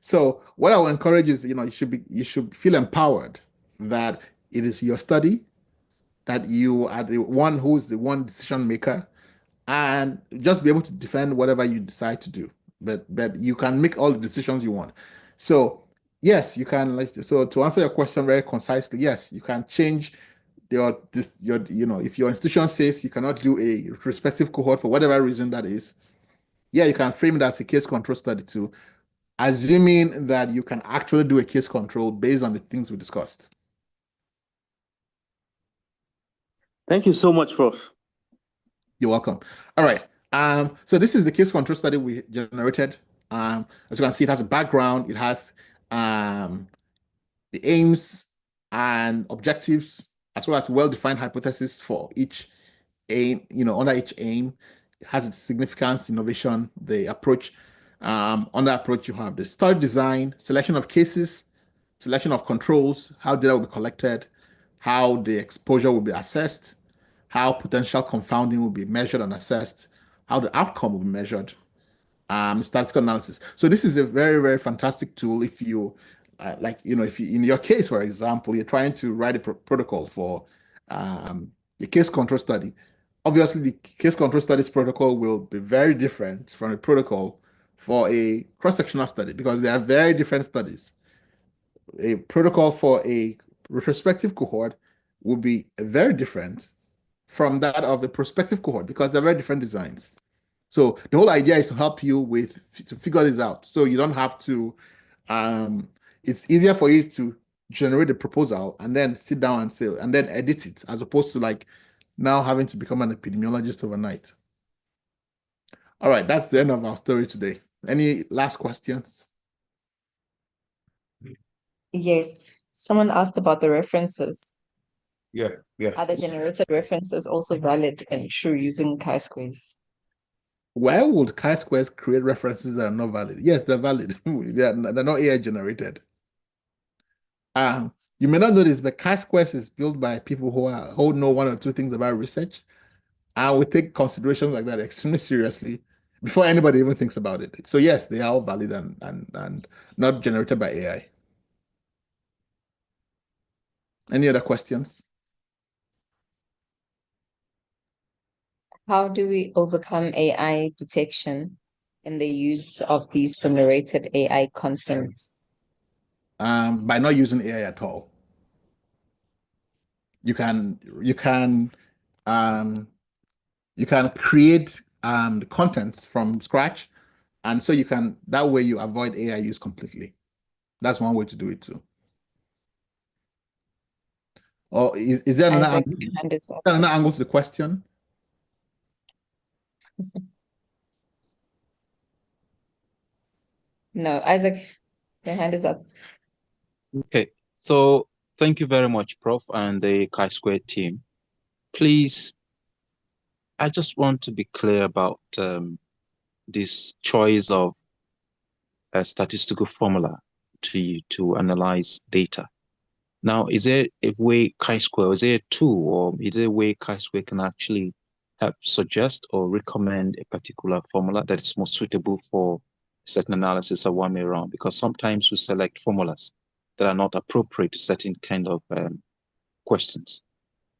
So what I will encourage is, you should feel empowered that it is your study, that you are the one who's the one decision maker, and just be able to defend whatever you decide to do. But you can make all the decisions you want. So yes, you can. So to answer your question very concisely, yes, you can change if your institution says you cannot do a retrospective cohort for whatever reason that is, yeah, you can frame it as a case control study too, assuming that you can actually do a case control based on the things we discussed. Thank you so much, Prof. You're welcome. All right. So this is the case control study we generated. As you can see, it has a background. It has the aims and objectives, as well as well-defined hypotheses for each aim. Under each aim, it has its significance, innovation, the approach. On that approach, you have the study design, selection of cases, selection of controls, how data will be collected, how the exposure will be assessed, how potential confounding will be measured and assessed, how the outcome will be measured, statistical analysis. So this is a very, very fantastic tool if you, if you, in your case, for example, you're trying to write a protocol for a case control study. Obviously, the case control studies protocol will be very different from a protocol for a cross-sectional study because they are very different studies. A protocol for a retrospective cohort will be very different from that of a prospective cohort because they're very different designs. So the whole idea is to help you to figure this out. So you don't have to, it's easier for you to generate a proposal and then sit down and then edit it, as opposed to now having to become an epidemiologist overnight. All right, that's the end of our story today. Any last questions? Yes, someone asked about the references. Yeah. Are the generated references also valid and true using chi-squares? Why would chi-squares create references that are not valid? Yes, they're valid. They're not AI generated. You may not know this, but chi-squares is built by people who know one or two things about research, and we take considerations like that extremely seriously before anybody even thinks about it. So yes, they are all valid and not generated by AI. Any other questions? How do we overcome AI detection in the use of these generated AI contents? by not using AI at all. You can create the contents from scratch, and so that way you avoid AI use completely. That's one way to do it too. Or is there another angle to the question? No, Isaac, your hand is up. Okay, so thank you very much, Prof. and the Chi-Square team. Please, I just want to be clear about this choice of a statistical formula to analyze data. Now, is there a way Chi-Square, is there a tool, or is there a way Chi-Square can actually help suggest or recommend a particular formula that is most suitable for certain analysis of one way around? Because sometimes we select formulas that are not appropriate to certain kind of questions.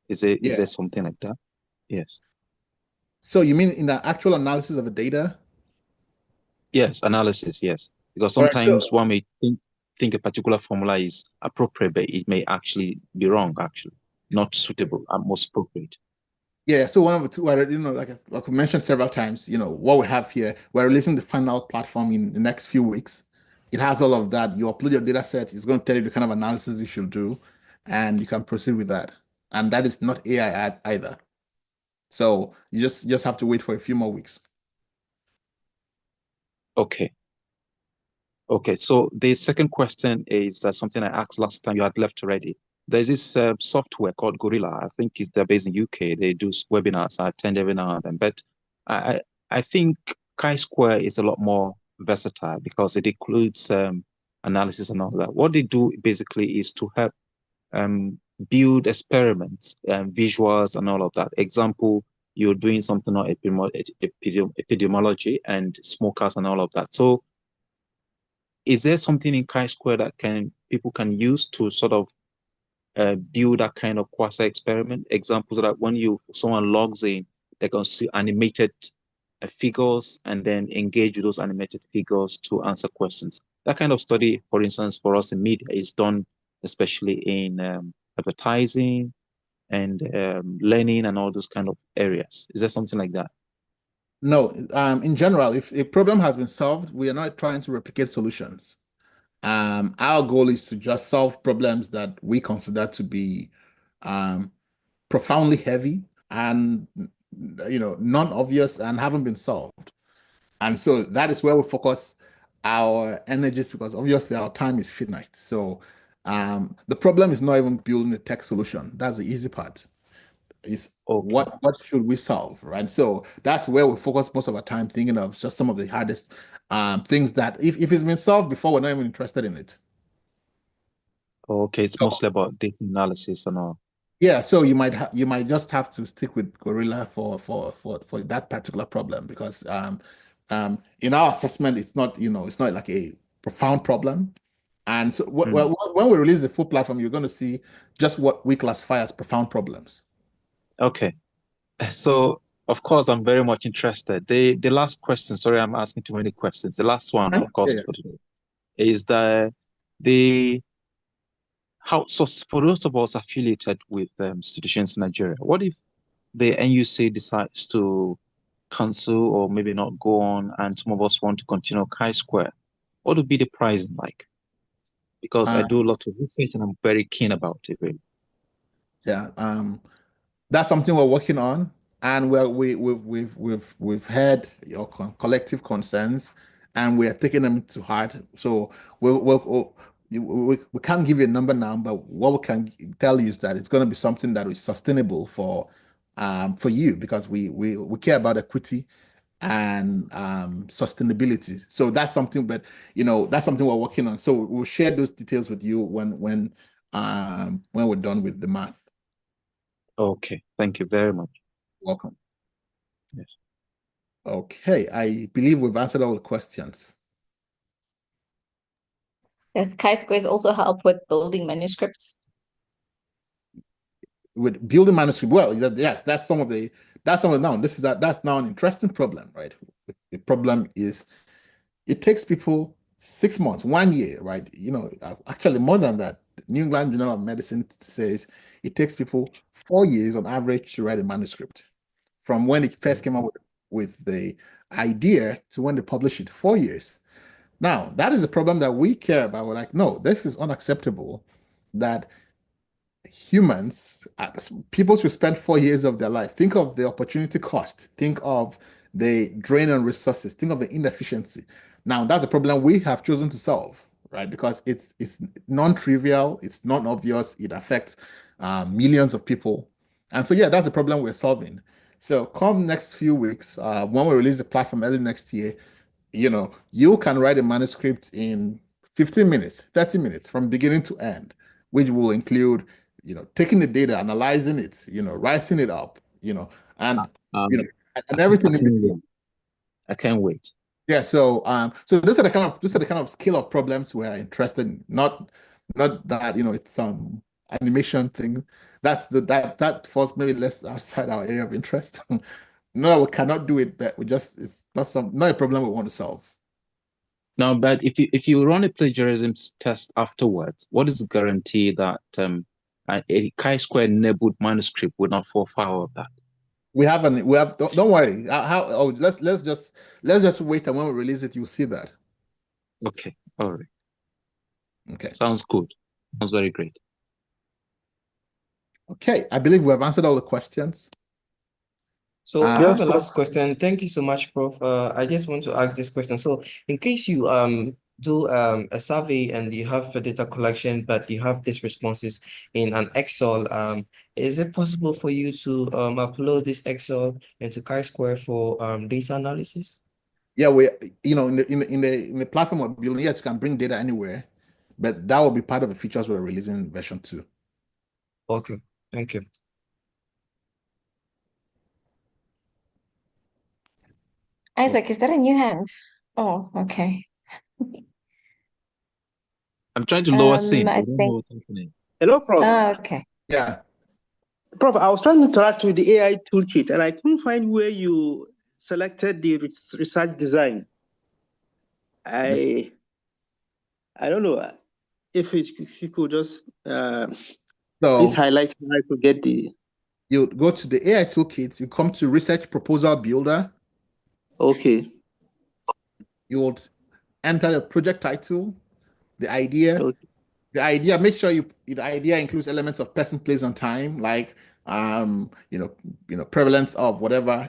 Is there something like that? Yes. So you mean in the actual analysis of the data? Yes, analysis, yes. Because sometimes one may think a particular formula is appropriate, but it may actually be wrong, actually. Not suitable and most appropriate. Yeah, so one of the two, like we mentioned several times, what we have here, we're releasing the final platform in the next few weeks. It has all of that. You upload your data set, it's going to tell you the kind of analysis you should do, and you can proceed with that. And that is not AI either. So you just have to wait for a few more weeks. Okay. Okay, so the second question is something I asked last time, you had left already. There's this software called Gorilla. I think they're based in UK. They do webinars. I attend every now and then. But I think Chi-Square is a lot more versatile because it includes analysis and all that. What they do basically is to help build experiments, visuals and all of that. Example, you're doing something on epidemiology and smokers and all of that. So is there something in Chi-Square that people can use to sort of build that kind of quasi-experiment? Examples that when someone logs in, they can see animated figures and then engage with those animated figures to answer questions. That kind of study, for instance, for us in media is done especially in advertising and learning and all those kind of areas. Is there something like that? No, in general, if a problem has been solved, we are not trying to replicate solutions. Our goal is to just solve problems that we consider to be profoundly heavy and non-obvious and haven't been solved. And so that is where we focus our energies, because obviously our time is finite. So the problem is not even building a tech solution. That's the easy part. Is what should we solve, right? So that's where we focus most of our time, thinking of just some of the hardest things that if it's been solved before, we're not even interested in it. Okay, it's mostly about data analysis and all. Yeah, so you might just have to stick with Gorilla for that particular problem, because in our assessment it's not like a profound problem. And so well, when we release the full platform, you're going to see just what we classify as profound problems. Okay. So, of course, I'm very much interested. The last question, sorry, I'm asking too many questions. The last one, of course, for today, is so for those of us affiliated with institutions in Nigeria, what if the NUC decides to cancel or maybe not go on, and some of us want to continue Chi-Square? What would be the pricing like? Because I do a lot of research and I'm very keen about it, really. Yeah, that's something we're working on, and we've heard your collective concerns, and we are taking them to heart. So we can't give you a number now, but what we can tell you is that it's going to be something that is sustainable for you, because we care about equity and sustainability. So that's something, but that's something we're working on. So we'll share those details with you when we're done with the math. Okay, thank you very much. Welcome. Yes. Okay, I believe we've answered all the questions. Does Chi-Squares also help with building manuscripts? With building manuscript, well, yes, that's some of now. That's now an interesting problem, right? The problem is it takes people 6 months, 1 year, right? Actually more than that. New England Journal of Medicine says it takes people 4 years on average to write a manuscript from when it first came up with the idea to when they publish it. 4 years. Now, that is a problem that we care about. We're like, no, this is unacceptable that humans, people should spend 4 years of their life. Think of the opportunity cost. Think of the drain on resources. Think of the inefficiency. Now, that's a problem we have chosen to solve, right? Because it's non-trivial, it's non-obvious, it affects millions of people. And so, yeah, that's a problem we're solving. So come next few weeks, when we release the platform early next year, you can write a manuscript in 15 minutes, 30 minutes from beginning to end, which will include, taking the data, analyzing it, writing it up, and everything in between. I can't wait. Yeah, so those are the kind of scale of problems we're interested in. Not that, it's animation thing. That falls maybe less outside our area of interest. No, we cannot do it, but it's not a problem we want to solve. No, but if you run a plagiarism test afterwards, what is the guarantee that a chi-square enabled manuscript would not fall foul of that? Don't worry. Let's just wait, and when we release it, you'll see that. Okay, all right. Okay. Sounds good. Sounds very great. Okay, I believe we have answered all the questions. So I have a last question. Thank you so much, Prof. I just want to ask this question. So in case you do a survey and you have a data collection, but you have these responses in an Excel, is it possible for you to upload this Excel into Chi-Square for data analysis? Yeah, in the platform we're building, yes, you can bring data anywhere, but that will be part of the features we're releasing in version 2. Okay, thank you. Isaac, is that a new hand? Oh, okay. I'm trying to lower scenes. I I don't know what's happening. Hello, Prof. Okay. Yeah. Prof, I was trying to interact with the AI toolkit and I couldn't find where you selected the research design. I don't know if you could just please highlight how I could get the. You go to the AI toolkit, you come to Research Proposal Builder. Okay. You would enter the project title, the idea. Okay. The idea, make sure the idea includes elements of person, place, and time, like prevalence of whatever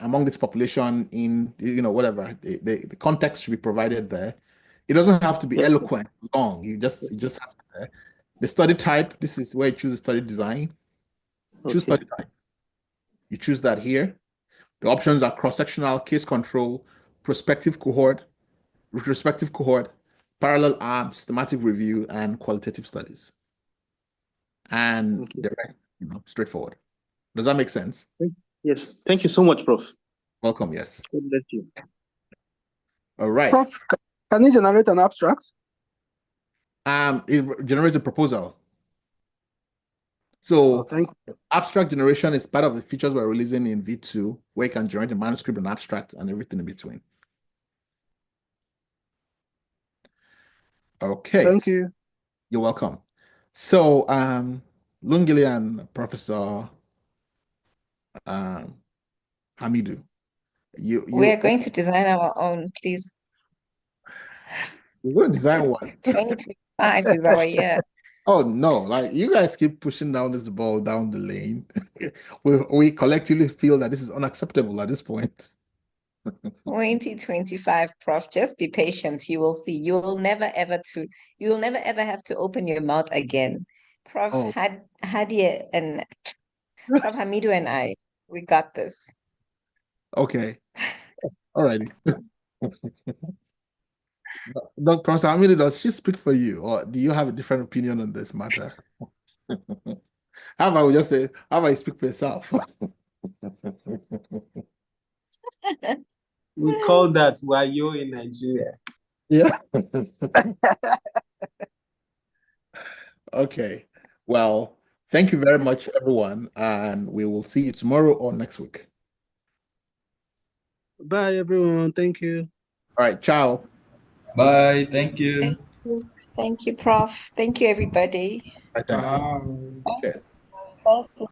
among this population in whatever. The context should be provided there. It doesn't have to be eloquent, long. It just has to be there. The study type, this is where you choose the study design. Choose study type. You choose that here. The options are cross-sectional, case control, prospective cohort, retrospective cohort, parallel arm, systematic review, and qualitative studies. And the rest, straightforward. Does that make sense? Yes. Thank you so much, Prof. Welcome, yes. God bless you. All right. Prof, can you generate an abstract? It generates a proposal. So abstract generation is part of the features we're releasing in V2, where you can generate a manuscript and abstract and everything in between. Okay. Thank you. You're welcome. So Lungili and Professor Hamidu, we are going to design our own, please. We're going to design what? 2025 is our year. Oh no, like you guys keep pushing down this ball down the lane. we collectively feel that this is unacceptable at this point. 2025, Prof. Just be patient. You will see. You will never ever have to open your mouth again. Prof. Hadia and Prof. Hamidu and I, we got this. Okay. All righty. Professor Hamidu, does she speak for you, or do you have a different opinion on this matter? How about we just say, how about you speak for yourself? We call that Wayo in Nigeria. Yeah. Okay. Well, thank you very much, everyone, and we will see you tomorrow or next week. Bye, everyone. Thank you. All right. Ciao. Bye. Thank you. Thank you. Thank you, Prof. Thank you, everybody. Thanks. Cheers. Thank you.